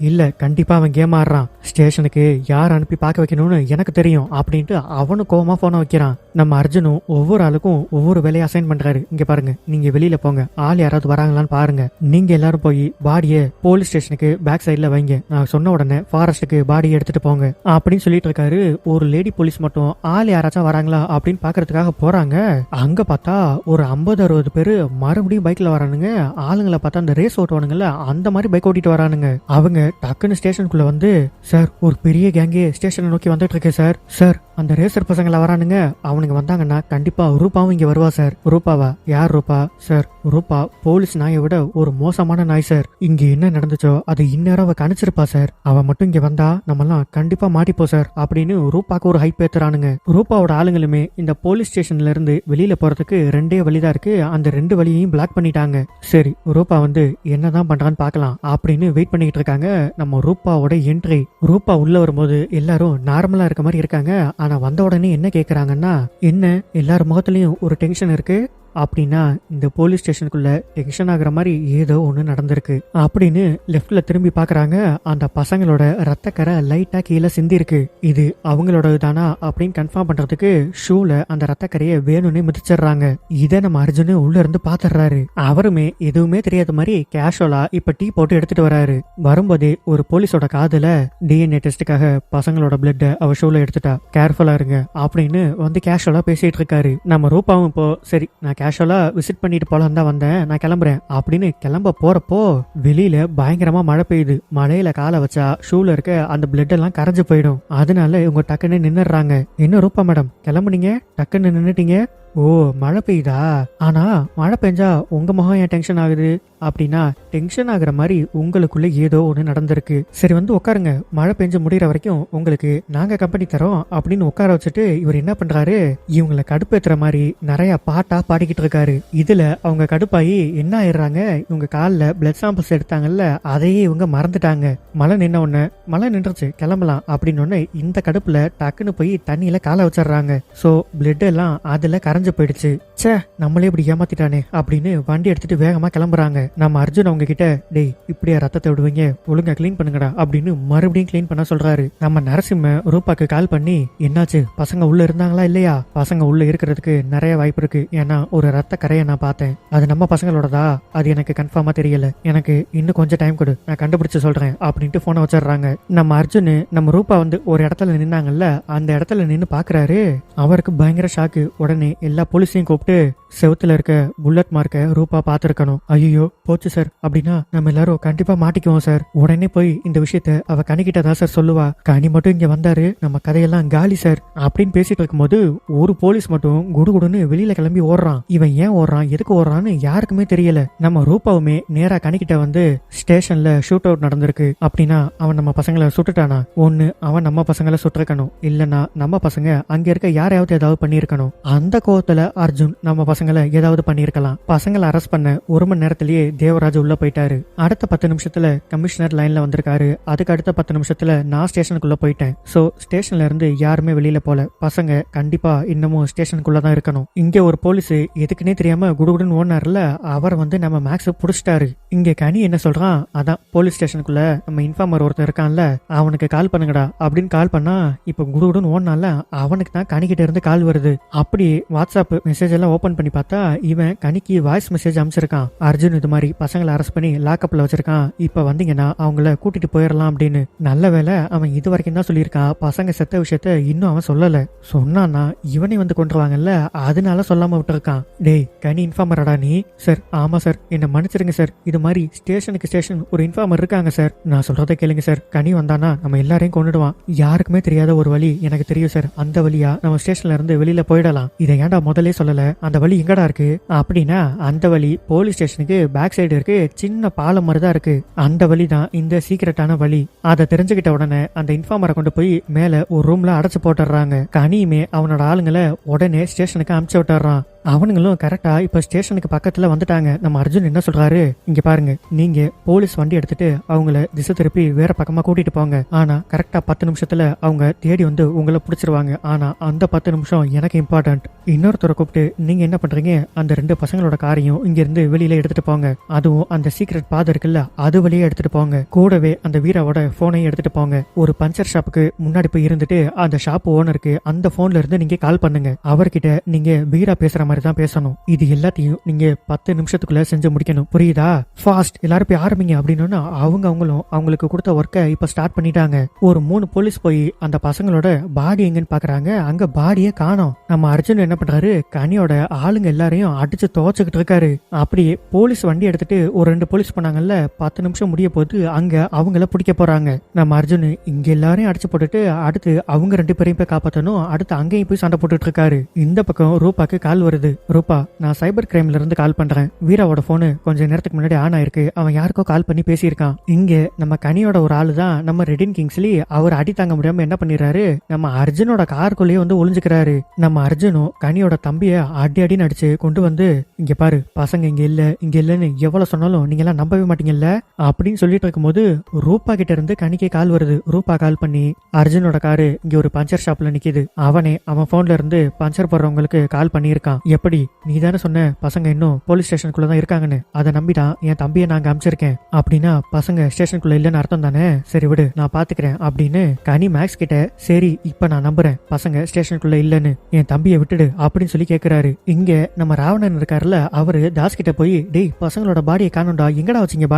இல்ல கண்டிப்பா அவன் கேம் ஆடுறான், ஸ்டேஷனுக்கு யார் அனுப்பி பார்க்க வைக்கணும்னு எனக்கு தெரியும் அப்படின்ட்டு அவனு கோவமா போனை வைக்கிறான். நம்ம அர்ஜுனும் ஒவ்வொரு ஆளுக்கும் ஒவ்வொரு வேலையை அசைன் பண்றாரு. இங்க பாருங்க, நீங்க வெளியில போங்க, ஆள் யாராவது வராங்களான்னு பாருங்க, நீங்க எல்லாரும் போய் பாடியை போலீஸ் ஸ்டேஷனுக்கு பேக் சைட்ல வைங்க, நான் சொன்ன உடனே ஃபாரஸ்ட்டுக்கு பாடியை எடுத்துட்டு போங்க அப்படின்னு சொல்லிட்டு இருக்காரு. ஒரு லேடி போலீஸ் மட்டும் ஆள் யாராச்சும் வராங்களா அப்படின்னு பாக்குறதுக்காக போறாங்க. அங்க பார்த்தா ஒரு 50-60 பேரு மறுபடியும் பைக்ல வரானுங்க. ஆளுங்களை பார்த்தா அந்த ரேஸ் ஓட்டுவானுங்கல்ல அந்த மாதிரி பைக் ஓட்டிட்டு வரானுங்க. அவங்க டக்குன்னு ஸ்டேஷனுக்குள்ள வந்து, சார் ஒரு பெரிய கேங்கே ஸ்டேஷனை நோக்கி வந்துட்டு இருக்கு சார். சார் அந்த ரேசர் பசங்களை வரானுங்க, அவனுங்க வந்தாங்கன்னா கண்டிப்பா ரூபாவும் இங்க வருவா சார். ரூபாவா? யார் ரூபா? சார் ரூபா போலீஸ் நாயை விட ஒரு மோசமான நாய் சார். இங்க என்ன நடந்துச்சோ அது இந்நேரம் அவ கணிச்சிருப்பா சார். அவ மட்டும் இங்க வந்தா நம்மலாம் கண்டிப்பா மாட்டிப்போம் சார் அப்படின்னு ரூபாக்கு ஒரு ஹைப் ஏத்துறானுங்க. ரூபாவோட ஆளுங்களுமே இந்த போலீஸ் ஸ்டேஷன்ல இருந்து வெளியில போறதுக்கு 2 வழிதான் இருக்கு. அந்த 2 வழியையும் பிளாக் பண்ணிட்டாங்க. சரி ரூபா வந்து என்னதான் பண்றான்னு பாக்கலாம் அப்படின்னு வெயிட் பண்ணிட்டு இருக்காங்க. நம்ம ரூபாவோட என்ட்ரி. ரூபா உள்ள வரும்போது எல்லாரும் நார்மலா இருக்க மாதிரி இருக்காங்க. ஆனா வந்த உடனே என்ன கேக்குறாங்கன்னா, என்ன எல்லார் முகத்திலயும் ஒரு டென்ஷன் இருக்கு அப்படின்னா இந்த போலீஸ் ஸ்டேஷனுக்குள்ள டென்ஷன் ஆகுற மாதிரி ஏதோ ஒண்ணு நடந்திருக்கு அப்படின்னு லெஃப்ட்ல திரும்பி பாக்குறாங்க. அந்த பசங்களோட ரத்தக்கரை லைட்டா கீழே சிந்தி இருக்கு. இது அவங்களோட தானா அப்படின்னு கன்ஃபார்ம் பண்றதுக்கு ஷூல அந்த ரத்தக்கரையை வேணும்னே மிதிச்சிடுறாங்க. இதை நம்ம அர்ஜுனு உள்ள இருந்து பாத்துறாரு. அவருமே எதுவுமே தெரியாத மாதிரி கேஷுவலா இப்ப டீ போட்டு எடுத்துட்டு வராரு. வரும்போதே ஒரு போலீஸோட காதுல டிஎன்ஏ டெஸ்டுக்காக பசங்களோட பிளட் அவ ஷூல எடுத்துட்டா, கேர்ஃபுல்லா இருங்க அப்படின்னு வந்து கேஷுவலா பேசிட்டு இருக்காரு. நம்ம ரூபாவும் இப்போ சரி நான் கேஷுவலா விசிட் பண்ணிட்டு போலாம் தான் வந்தேன், நான் கிளம்புறேன் அப்படின்னு கிளம்ப போறப்போ வெளியில பயங்கரமா மழை பெய்யுது. மழையில காலை வச்சா ஷூல இருக்க அந்த பிளட் எல்லாம் கரைஞ்சு போயிடும். அதனால இவங்க டக்குன்னு நின்னுறாங்க. என்ன ரூபா மேடம் கிளம்புனீங்க, டக்குன்னு நின்னுட்டீங்க? ஓ மழை பெய்யுதா? ஆனா மழை பெஞ்சா உங்க முகம் ஏன் டென்ஷன் ஆகுது அப்படின்னா, டென்ஷன் ஆகுற மாதிரி உங்களுக்குள்ள ஏதோ ஒண்ணு நடந்திருக்கு. சரி வந்து உட்காருங்க, மழை பெஞ்சு முடிகிற வரைக்கும் உங்களுக்கு நாங்க கம்பெனி தரோம் அப்படின்னு உட்கார வச்சுட்டு இவர் என்ன பண்றாரு, இவங்களை கடுப்பேத்துற மாதிரி நிறைய பாட்டா பாடிக்கிட்டு இருக்காரு. இதுல அவங்க கடுப்பாயி என்ன ஆயிடுறாங்க, இவங்க காலில் பிளட் சாம்பிள்ஸ் எடுத்தாங்கல்ல அதையே இவங்க மறந்துட்டாங்க. மழை நின்ன உடனே மழை நின்றுச்சு கிளம்பலாம் அப்படின்னு ஒன்னு இந்த கடுப்புல டக்குன்னு போய் தண்ணியில காலை வச்சிடுறாங்க. சோ பிளட் எல்லாம் அதுல கரைஞ்சு போயிடுச்சு. சே நம்மளே இப்படி ஏமாத்திட்டானே அப்படின்னு வண்டி எடுத்துட்டு வேகமா கிளம்புறாங்க. நம்ம அர்ஜுன் அவங்க கிட்ட, டேய் இப்படியா ரத்தத்தை விடுவீங்க, ஒழுங்கா கிளீன் பண்ணுங்கடா அப்படின்னு மறுபடியும் கிளீன் பண்ண சொல்றாரு. நம்ம நரசிம்ம ரூபாக்கு கால் பண்ணி, என்னாச்சு பசங்க உள்ள இருந்தாங்களா இல்லையா? பசங்க உள்ள இருக்கிறதுக்கு நிறைய வாய்ப்பு இருக்கு, ஏன்னா ஒரு ரத்த கரையை நான் பார்த்தேன், அது நம்ம பசங்களோடதா அது எனக்கு கன்ஃபார்மா தெரியல, எனக்கு இன்னும் கொஞ்சம் டைம் கொடு, நான் கண்டுபிடிச்சு சொல்றேன் அப்படின்ட்டு போனை வச்சிடுறாங்க. நம்ம அர்ஜுன் நம்ம ரூபா வந்து ஒரு இடத்துல நின்னாங்கல்ல அந்த இடத்துல நின்னு பாக்குறாரு. அவருக்கு பயங்கர ஷாக்கு. உடனே எல்லா போலீஸையும் கூப்பிட்டு, செவுத்துல இருக்க புல்லட் மார்க்க ரூபா பாத்துருக்கணும். ஐயோ போச்சு சார், அப்படின்னா நம்ம எல்லாரும் கண்டிப்பா மாட்டிக்குவோம் சார். உடனே போய் இந்த விஷயத்த அவ கனிக்கிட்டதான் சார் சொல்லுவா. கனி மட்டும் இங்க வந்தாரு நம்ம கதையெல்லாம் காலி சார் அப்படின்னு பேசிட்டு இருக்கும்போது ஒரு போலீஸ் மட்டும் குடுகுடுன்னு வெளியில கிளம்பி ஓடுறான். இவன் ஏன் ஓடுறான், எதுக்கு ஓடுறான்னு யாருக்குமே தெரியல. நம்ம ரூபாவுமே நேரா கனிக்கிட்ட வந்து, ஸ்டேஷன்ல ஷூட் அவுட் நடந்திருக்கு அப்படின்னா அவன் நம்ம பசங்களை சுட்டுட்டானா, ஒண்ணு அவன் நம்ம பசங்களை சுட்டிருக்கணும், இல்லன்னா நம்ம பசங்க அங்க இருக்க யாரையாவது ஏதாவது பண்ணிருக்கணும். அந்த கோவத்துல அர்ஜுன் நம்ம பசங்களை ஏதாவது பண்ணிருக்கலாம். பசங்களை அரெஸ்ட் பண்ண 1 மணி நேரத்திலேயே தேவராஜ் உள்ள போயிட்டாரு. அடுத்த 10 நிமிஷத்துல கமிஷனர் லைன்ல வந்திருக்காரு. அதுக்கு அடுத்த 10 நிமிஷத்துல நான் ஸ்டேஷனுக்குள்ள போயிட்டேன். சோ ஸ்டேஷன்ல இருந்து யாருமே வெளியில போல, பசங்க கண்டிப்பா இன்னமும் ஸ்டேஷனுக்குள்ளதான் இருக்கணும். இங்க ஒரு போலீஸ் எதுக்குன்னே தெரியாம குடுகுடுன்னு ஓடினார்ல, அவர் வந்து நம்ம மேக்ஸ் புடிச்சிட்டாரு. இங்க கனி என்ன சொல்றான், அதான் போலீஸ் ஸ்டேஷனுக்குள்ள நம்ம இன்ஃபார்மர் ஒருத்தர் இருக்கான்ல அவனுக்கு கால் பண்ணுங்கடா அப்படின்னு கால் பண்ணா, இப்ப குடுகுடுன்னு ஓடினால அவனுக்கு தான் கனிக்கிட்ட இருந்து கால் வருது. அப்படி வாட்ஸ்அப் மெசேஜ் எல்லாம் ஓபன் பண்ணி பார்த்தா இவன் கனிக்கு வாய்ஸ் மெசேஜ் அனுப்பிச்சிருக்கான். அர்ஜுன் இது மாதிரி பசங்களை அரெஸ்ட் பண்ணி லாக்அப்ல வச்சிருக்கான், இப்ப வந்தீங்கன்னா அவங்கள கூட்டிட்டு போயிடலாம் அப்படின்னு. நல்ல வேலை அவன் இது வரைக்கும் தான் சொல்லியிருக்கான், பசங்க செத்த விஷயத்த இன்னும் அவன் சொல்லல. சொன்னான்னா இவனை வந்து கொண்டுருவாங்கல்ல, அதனால சொல்லாம விட்டுருக்கான். டேய் கனி இன்ஃபார்மரடா நீ? சார் ஆமா சார், என்ன மன்னிச்சிருங்க சார், இது மாதிரி ஸ்டேஷனுக்கு ஸ்டேஷன் ஒரு இன்ஃபார்மர் இருக்காங்க சார், நான் சொல்றதை கேளுங்க சார், கனி வந்தானா நம்ம எல்லாரையும் கொண்டுடுவான், யாருக்குமே தெரியாத ஒரு வழி எனக்கு தெரியும் சார், அந்த வழியா நம்ம ஸ்டேஷன்ல இருந்து வெளியில போயிடலாம், இதை ஏன்டா முதல்ல சொல்லல, அந்த வழி எங்கடா இருக்கு அப்படின்னா, அந்த வழி போலீஸ் ஸ்டேஷனுக்கு பேக் சைடு இருக்கு, சின்ன பாலம் மாதிரிதான் இருக்கு, அந்த வழி தான் இந்த சீக்கிரட்டான வழி. அதை தெரிஞ்சுக்கிட்ட உடனே அந்த இன்ஃபார்மரை கொண்டு போய் மேல ஒரு ரூம்ல அடைச்சு போட்டுறாங்க. கனியுமே அவனோட ஆளுங்களை உடனே ஸ்டேஷனுக்கு அனுப்பிச்சு விட்டுறான். அவனுங்களும் கரெக்டா இப்ப ஸ்டேஷனுக்கு பக்கத்துல வந்துட்டாங்க. நம்ம அர்ஜுன் என்ன சொல்றாரு, இங்க பாருங்க, நீங்க போலீஸ் வண்டி எடுத்துட்டு அவங்கள திசை திருப்பி வேற பக்கமா கூட்டிட்டு போங்க. ஆனா கரெக்டா 10 நிமிஷத்துல அவங்க தேடி வந்து உங்களை பிடிச்சிருவாங்க. ஆனா அந்த 10 நிமிஷம் எனக்கு இம்பார்ட்டன்ட். இன்னொருத்தரை கூப்பிட்டு நீங்க என்ன பண்றீங்க, அந்த 2 பசங்களோட காரையும் இங்க இருந்து வெளியில எடுத்துட்டு போங்க. அதுவும் அந்த சீக்ரெட் பாதை இருக்குல்ல, அது வழியே எடுத்துட்டு போங்க. கூடவே அந்த வீராவோட போனையும் எடுத்துட்டு போங்க. ஒரு பஞ்சர் ஷாப்புக்கு முன்னாடி போய் இருந்துட்டு அந்த ஷாப் ஓனருக்கு அந்த போன்ல இருந்து நீங்க கால் பண்ணுங்க. அவர்கிட்ட நீங்க வீரா பேசுற மாதிரி தான் பேசணும். இது எல்லாத்தையும் நீங்க 10 நிமிஷத்துக்குள்ள செஞ்சு முடிக்கணும். புரியுதா? ஃபாஸ்ட், எல்லாரும் போய் ஆரம்பிங்க அப்படின்னு அவங்களும் அவங்களுக்கு கொடுத்த ஒர்க்கை இப்ப ஸ்டார்ட் பண்ணிட்டாங்க. ஒரு 3 போலீஸ் போய் அந்த பசங்களோட பாடி எங்கன்னு பாக்குறாங்க. அங்க பாடியே காணோம். நம்ம அர்ஜுன் என்ன பண்றாரு, கனியோட ஆளுங்க எல்லாரையும் அடிச்சு துவச்சுக்கிட்டு இருக்காரு. அப்படியே போலீஸ் வண்டி எடுத்துட்டு ஒரு 2 போலீஸ் பண்ணாங்கல்ல, 10 நிமிஷம் முடிய போது அங்க அவங்கள பிடிக்க போறாங்க. நம்ம அர்ஜுன் இங்க எல்லாரையும் அடிச்சு போட்டுட்டு அடுத்து அவங்க 2 பேரையும் போய் காப்பாத்தணும். அடுத்து அங்கேயும் போய் சண்டை போட்டுட்டு இருக்காரு. இந்த பக்கம் ரூபாக்கு கால் வருது. ரூபா, நான் சைபர் கிரைம்ல இருந்து கால் பண்றேன். வீராவோட போனு கொஞ்ச நேரத்துக்கு முன்னாடி ஆன் ஆயிருக்கு. அவன் யாருக்கோ கால் பண்ணி பேசியிருக்கான். இங்க நம்ம கனியோட ஒரு ஆளு தான் நம்ம ரெடின் கிங்ஸ்லி. அவர் அடி தாங்க முடியாம என்ன பண்ணிடுறாரு, நம்ம அர்ஜுனோட காருக்குள்ளேயே வந்து ஒளிஞ்சுக்கிறாரு. நம்ம அர்ஜுனும் கனியோட தம்பிய அடின்னு அடிச்சு கொண்டு வந்து, இங்க பாரு பசங்க இங்க இல்லன்னு எவ்வளவு சொன்னாலும் நீங்க எல்லாம் நம்பவே மாட்டீங்கல்ல அப்படின்னு சொல்லிட்டு இருக்கும்போது ரூபா கிட்ட இருந்து கனிக்கு கால் வருது. ரூபா கால் பண்ணி, அர்ஜுனோட காரு இங்க ஒரு பஞ்சர் ஷாப்ல நிக்குது. அவன் போன்ல இருந்து பஞ்சர் போடுறவங்களுக்கு கால் பண்ணியிருக்கான். எப்படி, நீ தானே சொன்ன பசங்க இன்னும் போலீஸ் ஸ்டேஷனுக்குள்ளதான் இருக்காங்கன்னு, அதை நம்பிதான் என் தம்பியை நாங்க அனுப்பிச்சிருக்கேன். அப்படின்னா பசங்க ஸ்டேஷனுக்குள்ள இல்லன்னு அர்த்தம் தானே. சரி விடு, நான் பாத்துக்கிறேன் அப்படின்னு கனி மேக்ஸ் கிட்ட, சரி இப்ப நான் நம்புறேன் பசங்க ஸ்டேஷனுக்குள்ள இல்லன்னு, என் தம்பியை விட்டுடு அப்படின்னு சொல்லி கேக்குறாரு. இங்க நம்ம ராவணன் இருக்காருல்ல, அவரு தாஸ் கிட்ட போய், டேய் பசங்களோட பாடியை காணும்டா, எங்கடா வச்சீங்க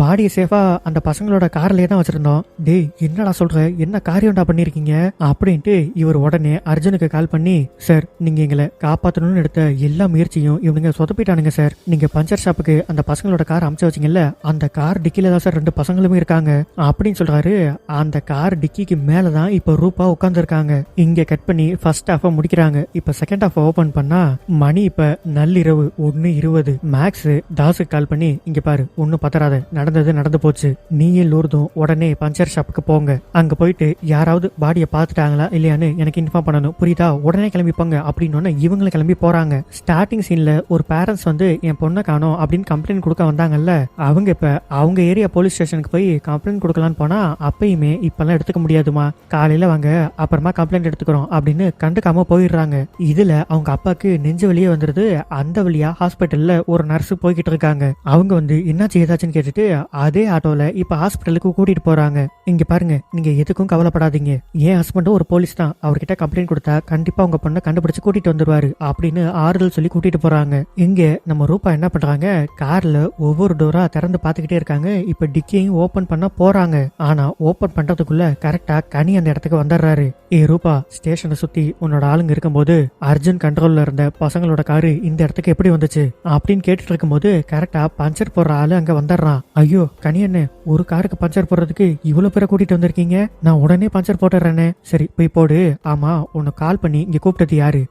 பாடியை சேஃபா அந்த பசங்களோட கார்லயே தான் வச்சிருந்தோம். டேய் என்னடா சொல்ற, என்ன காரியம்டா பண்ணிருக்கீங்க அப்படின்ட்டு இவர் உடனே அர்ஜுனுக்கு கால் பண்ணி, சார் நீங்க எங்களை காப்பாத்தணும்னு எடுத்த எல்லா முயற்சியும் இவனுங்க சொதப்பிட்டானுங்க சார். நீங்க பஞ்சர் ஷாப்புக்கு அந்த பசங்களோட கார் அமுச்சு வச்சீங்கல்ல, அந்த கார் டிக்கில தான் சார் 2 பசங்களுமே இருக்காங்க அப்படின்னு சொல்றாரு. அந்த கார் டிக்கிக்கு மேலதான் இப்ப ரூபா உட்கார்ந்து இருக்காங்க. இங்க கட் பண்ணி ஃபர்ஸ்ட் ஹாஃப் முடிக்கிறாங்க. இப்ப செகண்ட் ஹாஃப் ஓபன் பண்ணா மணி இப்ப நள்ளிரவு 1:20. மேக்ஸ் தாஸுக்கு கால் பண்ணி, இங்க பாரு ஒன்னும் பத்தராத, நடந்தது நடந்து போச்சு, நீயே லூர்தும் உடனே பஞ்சர் ஷாப்புக்கு போங்க. அங்க போயிட்டு யாராவது பாடியை பாத்துட்டாங்களா இல்லையான்னு எனக்கு இன்ஃபார்ம் பண்ணணும், புரியுதா? உடனே கிளம்பி போங்க அப்படின்னு இவங்களும் கிளம்பி போறாங்க. ஸ்டார்டிங் சீன்ல ஒரு பேரண்ட்ஸ் வந்து என் பொண்ணை காணோம் அப்படின்னு கம்ப்ளைண்ட் கொடுக்க வந்தாங்கல்ல, அவங்க இப்ப அவங்க ஏரியா போலீஸ் ஸ்டேஷனுக்கு போய் கம்ப்ளைண்ட் கொடுக்கலான்னு போனா அப்பயுமே இப்பெல்லாம் எடுத்துக்க முடியாதுமா, காலையில வாங்க அப்புறமா கம்ப்ளைண்ட் எடுத்துக்கிறோம் அப்படின்னு கண்டுக்காம போயிடுறாங்க. இதுல அவங்க அப்பாக்கு நெஞ்சு வலியே வந்துருது. அந்த வழியா ஹாஸ்பிட்டல்ல ஒரு நர்ஸ் போய்கிட்டு இருக்காங்க. அவங்க வந்து என்னாச்சு ஏதாச்சுன்னு கேட்டுட்டு அதே ஆட்டோல இப்ப ஹாஸ்பிட்டலுக்கு கூட்டிட்டு போறாங்க. இங்க பாருங்க, நீங்க எதுக்கும் கவலைப்படாதீங்க, என் ஹஸ்பண்டும் ஒரு போலீஸ் தான், அவர்கிட்ட கம்ப்ளைண்ட் கொடுத்தா கண்டிப்பா உங்க பொண்ணை கண்டுபிடிச்சு கூட்டிட்டு வந்துருவாரு அப்படின்னு ஆறுதல் சொல்லி கூட்டிட்டு போறாங்க. இங்க நம்ம ரூபா என்ன பண்றாங்க, கார்ல ஒவ்வொரு டோரா திறந்து பாத்துக்கிட்டே இருக்காங்க. இப்ப டிக்கியையும் ஓபன் பண்ண போறாங்க. ஆனா ஓபன் பண்றதுக்குள்ள கரெக்டா கனி அந்த இடத்துக்கு வந்துடுறாரு. ரூபா, ஸ்டேஷனை சுத்தி உன்னோட ஆளுங்க இருக்கும்போது அர்ஜுன் கண்ட்ரோல்ல இருந்த பசங்களோட காரு இந்த இடத்துக்கு எப்படி வந்துச்சு அப்படின்னு கேட்டுட்டு இருக்கும்போது கரெக்டா பஞ்சர் போடுற ஆளு அங்க வந்துடுறான். ஐயோ கனி என்ன, ஒரு காருக்கு பஞ்சர் போடுறதுக்கு இவ்வளவு பேரை கூட்டிட்டு வந்திருக்கீங்க, நான் உடனே பஞ்சர் போட்டுறேன்னு. சரி போய் போடு. ஆமா, உன்னை கால் பண்ணி இங்க கூப்பிட்டது யாரு?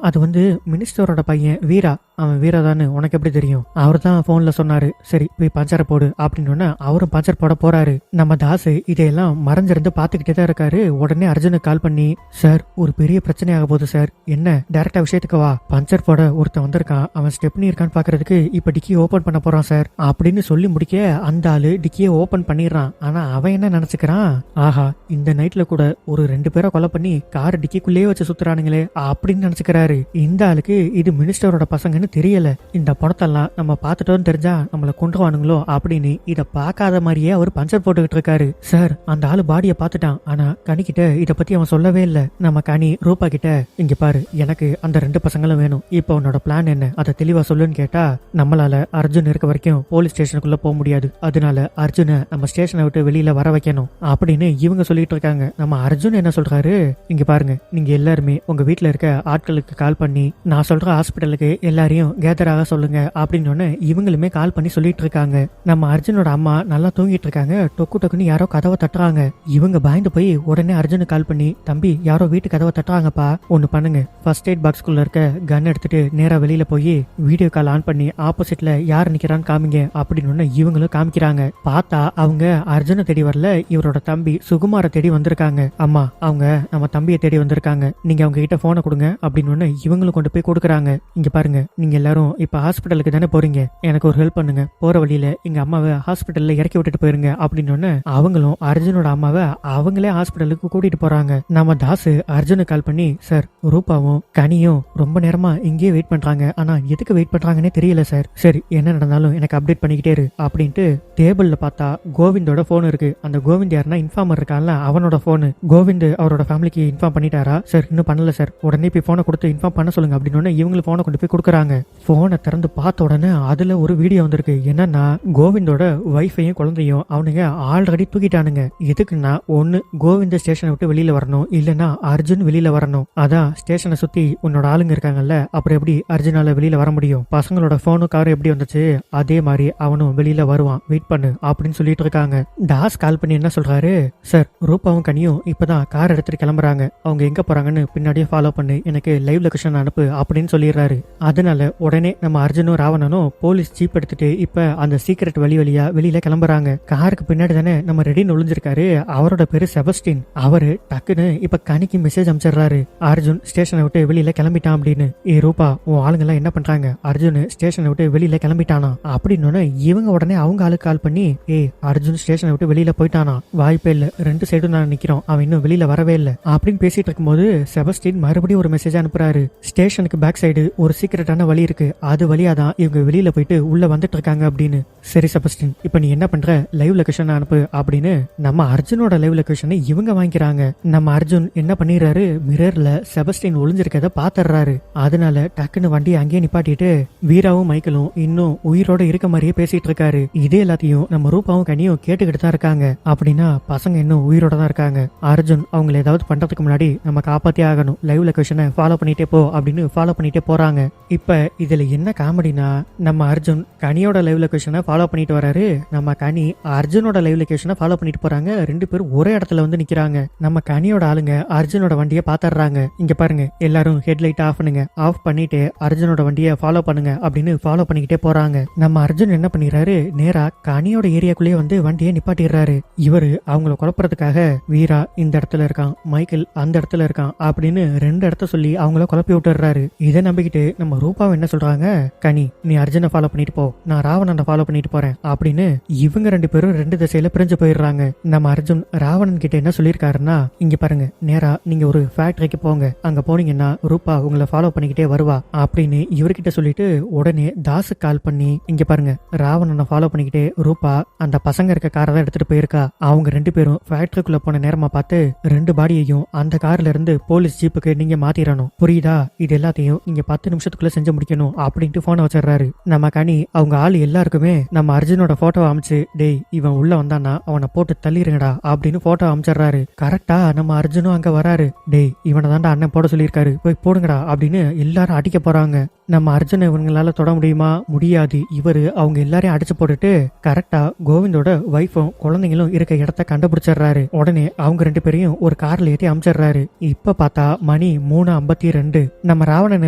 அது வந்து மினிஸ்டரோட பையன் வீரா. அவன் வீராதான்னு உனக்கு எப்படி தெரியும்? அவர் தான் போன்ல சொன்னாரு. சரி போய் பஞ்சரை போடு அப்படின்னு அவரும் பஞ்சர் போட போறாரு. நம்ம தாஸ் இதையெல்லாம் மறைஞ்சிருந்து பாத்துக்கிட்டே தான் இருக்காரு. உடனே அர்ஜுனுக்கு கால் பண்ணி, சார் ஒரு பெரிய பிரச்சனை ஆக போகுது சார், என்ன டைரக்டா விஷயத்துக்கு வா, பஞ்சர் போட ஒருத்தன் வந்திருக்கான், அவன் ஸ்டெப்னி இருக்கான்னு பாக்குறதுக்கு இப்ப டிக்கி ஓபன் பண்ண போறான் சார் அப்படின்னு சொல்லி முடிக்க அந்த ஆளு டிக்கியை ஓபன் பண்ணிடுறான். ஆனா அவன் என்ன நினைச்சுக்கிறான், ஆஹா இந்த நைட்ல கூட ஒரு 2 பேரை கொலை பண்ணி கார் டிக்கிக்குள்ளேயே வச்சு சுத்துறானுங்களே அப்படின்னு நினைச்சுக்கிறாரு. இந்த ஆளுக்கு இது மினிஸ்டரோட பசங்கன்னு தெரியல. இந்த படத்தெல்லாம் நம்ம பார்த்துட்டோம்னு தெரிஞ்சா நம்மள கொண்டுவானுங்களோ அப்படின்னு இத பாக்காத மாதிரியே அவர் பஞ்சர் போட்டுக்கிட்டு இருக்காரு. சார் அந்த ஆளு பாடியை பார்த்துட்டான், ஆனா கனி கிட்ட இத பத்தி அவன் சொல்லவே இல்ல. நம்ம கனி ரூபா கிட்ட, இங்க பாரு எனக்கு அந்த 2 பசங்களும் வேணும், இப்ப உன்னோட பிளான் என்ன, அதை தெளிவா சொல்லுன்னு கேட்டா, நம்மளால அர்ஜுன் இருக்க வரைக்கும் போலீஸ் ஸ்டேஷனுக்குள்ள போக முடியாது, அதனால அர்ஜுனை நம்ம ஸ்டேஷனை விட்டு வெளியில வர வைக்கணும் அப்படின்னு இவங்க சொல்லிட்டு இருக்காங்க. நம்ம அர்ஜுன் என்ன சொல்றாரு, இங்க பாருங்க நீங்க எல்லாருமே உங்க வீட்டுல இருக்க ஆட்களுக்கு கால் பண்ணி நான் சொல்ற ஹாஸ்பிட்டலுக்கு எல்லாரையும் கேதராக சொல்லுங்க அப்படின்னு இவங்களுமே கால் பண்ணி சொல்லிட்டு இருக்காங்க. நம்ம அர்ஜுனோட அம்மா நல்லா தூங்கிட்டு இருக்காங்க. டொக்கு டொக்குன்னு யாரோ கதவை தட்டுறாங்க. இவங்க பயந்து போய் உடனே அர்ஜுனுக்கு கால் பண்ணி, தம்பி யாரோ வீட்டு கதவை தட்டுறாங்கப்பா, ஒண்ணு பண்ணுங்க, ஃபர்ஸ்ட் எய்ட் பாக்ஸ்குள்ள இருக்க கன் எடுத்துட்டு நேரா வெளியில போய் வீடியோ கால் ஆன் பண்ணி ஆப்போசிட்ல யார் நிக்கிறான்னு காமிங்க அப்படின்னு இவங்களும் காமிக்கிறாங்க. பார்த்தா அவங்க அர்ஜுனை தேடி வரல, இவரோட தம்பி சுகுமாரை தேடி வந்திருக்காங்க. அம்மா அவங்க நம்ம தம்பியை தேடி வந்திருக்காங்க, நீங்க அவங்க கிட்ட போனை கொடுங்க அப்படின்னு இவங்களும் கொண்டு போய் கொடுக்குறாங்க. இங்க பாருங்க, நீங்க எல்லாரும் இப்ப ஹாஸ்பிட்டலுக்கு தானே போறீங்க, எனக்கு ஒரு ஹெல்ப் பண்ணுங்க, போற வழியில எங்க அம்மாவை ஹாஸ்பிட்டல்ல இறக்கி விட்டுட்டு போயிருங்க அப்படின்னு அவங்களும் அர்ஜுனோட அம்மாவை அவங்களே ஹாஸ்பிட்டலுக்கு கூட்டிட்டு போறாங்க. நம்ம தாசு அர்ஜுனுக்கு கால் பண்ணி, சார் ரூபாவும் கனியும் ரொம்ப நேரமா இங்கேயே வெயிட் பண்றாங்க, ஆனா எதுக்கு வெயிட் பண்றாங்கன்னே தெரியல சார், சரி என்ன நடந்தாலும் எனக்கு அப்டேட் பண்ணிக்கிட்டே இரு அப்படின்ட்டு டேபிள்ல பார்த்தா கோவிந்தோட போன் இருக்கு. அந்த கோவிந்த் யாருன்னா இன்ஃபார்மர் இருக்கான்ல, அவனோட போனு. கோவிந்த் அவரோட ஃபேமிலிக்கு இன்ஃபார்ம் பண்ணிட்டாரா? சார் இன்னும் பண்ணல சார், உடனே போய் போனை கொடுத்து இன்ஃபார்ம் பண்ண சொல்லுங்க அப்படின்னு இவங்களுக்கு போனை கொண்டு போய் கொடுக்குறாங்க. போனை திறந்து பார்த்த உடனே அதுல ஒரு வீடியோ வந்திருக்கு. என்னன்னா கோவிந்தோட வைஃபையும் குழந்தையும் அவனுங்க ஆல்ரெடி தூக்கிட்டானுங்க. எதுக்குன்னா ஒன்னு கோவிந்த ஸ்டேஷனை விட்டு வெளியில வரணும், இல்லன்னா அர்ஜுன் வெளியில வரணும். அதான் ஸ்டேஷனை சுத்தி உன்னோட ஆளுங்க இருக்காங்கல்ல, அப்புறம் எப்படி அர்ஜுனால வெளியில வர முடியும்? பசங்களோட போனு கார் எப்படி வந்துச்சு அதே மாதிரி அவனும் வெளியில வருவான், வெயிட் பண்ணு அப்படின்னு சொல்லிட்டு இருக்காங்க. தாஸ் கால் பண்ணி என்ன சொல்றாரு, சார் ரூபாவும் கனியும் இப்பதான் கார் எடுத்துட்டு கிளம்புறாங்க, அவங்க எங்க போறாங்கன்னு பின்னாடியே ஃபாலோ பண்ணு, எனக்கு லைவ் லொகேஷன் அனுப்பு அப்படின்னு சொல்லிடுறாரு. அதனால உடனே நம்ம அர்ஜுனும் ராவணனும் போலீஸ் ஜீப் எடுத்துட்டு இப்ப அந்த சீக்கிரட் வழியா வெளியில கிளம்புறாங்க. காருக்கு பின்னாடி தானே நம்ம ரெடின்னு ஒளிஞ்சிருக்காரு, அவரோட பேரு செபஸ்டின். அவரு டக்குன்னு இப்ப கனிக்கு மெசேஜ் அனுப்பிச்சிடுறாரு, அர்ஜுன் ஸ்டேஷனை விட்டு வெளியில கிளம்பிட்டான் அப்படின்னு. ஏ ரூபா, உன் ஆளுங்க எல்லாம் என்ன பண்றாங்க, அர்ஜுன் ஸ்டேஷனை விட்டு வெளியில கிளம்பிட்டானா அப்படின்னு இவங்க உடனே அவங்க ஆளுக்கு கால் பண்ணி, ஏ அர்ஜுன் ஸ்டேஷனை விட்டு வெளியில போயிட்டானா, வாய்ப்பே இல்ல, ரெண்டு சைடும் நான் நிக்கிறோம், அவன் இன்னும் வெளியில வரவே இல்லை அப்படின்னு பேசிட்டு இருக்கும்போது செபஸ்டின் மறுபடியும் ஒரு மெசேஜ் அனுப்புறாரு. ஸ்டேஷனுக்கு பேக் சைடு ஒரு சீக்கிரட்டான வழி இருக்கு, அது வழியாதான் இவங்க வெளியில போயிட்டு உள்ள வந்துட்டு இருக்காங்க அப்படின்னு. சரி செபஸ்டின், இப்ப நீ என்ன பண்ற, லைவ் லொகேஷன் அனுப்பு அப்படின்னு நம்ம அர்ஜுனோட லைவ் லொகேஷனை இவங்க வாங்கிக்கிறாங்க. நம்ம அர்ஜுன் என்ன பண்ணிடுறாரு, மிரர்ல செபஸ்டின் ஒளிஞ்சிருக்கத பாத்துறாரு. அதனால டக்குன்னு வண்டியை அங்கேயே நிப்பாட்டிட்டு வீராவும் மைக்கேலும் இன்னும் உயிரோட இருக்க மாதிரியே பேசிட்டு இருக்காரு. இதே எல்லாத்தையும் நம்ம ரூபாவும் கனியும் கேட்டுக்கிட்டு தான் இருக்காங்க. அப்படின்னா பசங்க இன்னும் உயிரோட தான் இருக்காங்க. அர்ஜுன் அவங்களை ஏதாவது பண்றதுக்கு முன்னாடி நம்ம காப்பாத்தி ஆகணும், லைவ் லொகேஷனை ஃபாலோ பண்ணிட்டே போ அப்படின்னு ஃபாலோ பண்ணிட்டே போறாங்க. இப்ப இதுல என்ன காமெடினா, நம்ம அர்ஜுன் கனியோட லைவ் லொகேஷனை ஃபாலோ பண்ணிட்டு வராரு, நம்ம கனி அர்ஜுனோட லைவ் லொகேஷனை ஃபாலோ பண்ணிட்டு போறாங்க. ரெண்டு பேரும் ஒரே இடத்துல வந்து நிக்கிறாங்க. நம்ம கனியோட ஆளுங்க அர்ஜுனோட வண்டியை பாத்துறாங்க. இங்க பாருங்க, எல்லாரும் ஹெட்லைட் ஆஃப் பண்ணுங்க, ஆஃப் பண்ணிட்டு அர்ஜுனோட வண்டியை ஃபாலோ பண்ணுங்க அப்படின்னு ஃபாலோ பண்ணிக்கிட்டே போறாங்க. நம்ம அர்ஜுன் என்ன பண்ணிடுறாரு, நேரா கனியோட ஏரியாக்குள்ளேயே வந்து வண்டியை நிப்பாட்டிடுறாரு. இவரு அவங்கள குழப்பறதுக்காக வீரா இந்த இடத்துல இருக்கான், மைக்கேல் அந்த இடத்துல இருக்கான் அப்படின்னு ரெண்டு இடத்த சொல்லி அவங்கள குழப்பி விட்டுறாரு. இதை நம்பிக்கிட்டு நம்ம ரூபாவை என்ன சொல்றாங்க, கனி நீ அர்ஜுனை ஃபாலோ பண்ணிட்டு போ, நான் ராவணனை ஃபாலோ பண்ணிட்டு போறேன் அப்படின்னு இவங்க ரெண்டு பேரும் ரெண்டு திசையில பிரிஞ்சு போயிடுறாங்க. நம்ம அர்ஜுன் ராவணன் கிட்ட என்ன சொல்லியிருக்காருன்னா, இங்க பாருங்க, நேரா நீங்க ஒரு ஃபேக்டரிக்கு போங்க, அங்க போனீங்கன்னா ரூபா உங்களை ஃபாலோ பண்ணிக்கிட்டே வருவா அப்படின்னு இவர்கிட்ட சொல்லிட்டு உடனே தாசு கால் பண்ணி, இங்க பாருங்க ராவணனை ஃபாலோ பண்ணிக்கிட்டே ரூபா அந்த பசங்க இருக்க காரை தான் எடுத்துட்டு போயிருக்கா, அவங்க ரெண்டு பேரும் ஃபேக்டரிக்குள்ள போன நேரமா பார்த்து ரெண்டு பாடியையும் அந்த கார்ல இருந்து போலீஸ் ஜீப்புக்கு நீங்க மாத்திரணும், புரியுதா, இது எல்லாத்தையும் நீங்க 10 நிமிஷத்துக்குள்ள செஞ்சு முடிக்கணும் அப்படின்ட்டு போனை வச்சிடறாரு. நம்ம கனி அவங்க ஆளு எல்லாருக்குமே நம்ம அர்ஜுனோட போட்டோ அமைச்சு, டேய் இவன் உள்ள வந்தானா அவனை போட்டு தள்ளிருங்கடா அப்படின்னு போட்டோ அமைச்சிடுறாரு. கரெக்டா நம்ம அர்ஜுனும் அங்க வராரு. டேய் இவனை தாண்டா அண்ணன் போட சொல்லியிருக்காரு, போய் போடுங்கடா அப்படின்னு எல்லாரும் அடிக்க போறாங்க. நம்ம அர்ஜுனை இவங்களால தொட முடியுமா, முடியாது. இவரு அவங்க எல்லாரையும் அடிச்சு போட்டுட்டு கரெக்டா கோவிந்தோட வைஃபும் குழந்தைங்களும் இருக்க இடத்த கண்டுபிடிச்சிடுறாரு. உடனே அவங்க ரெண்டு பேரையும் ஒரு கார்ல ஏற்றி அமைச்சிடுறாரு. இப்ப பார்த்தா மணி 3:52. நம்ம ராவணன்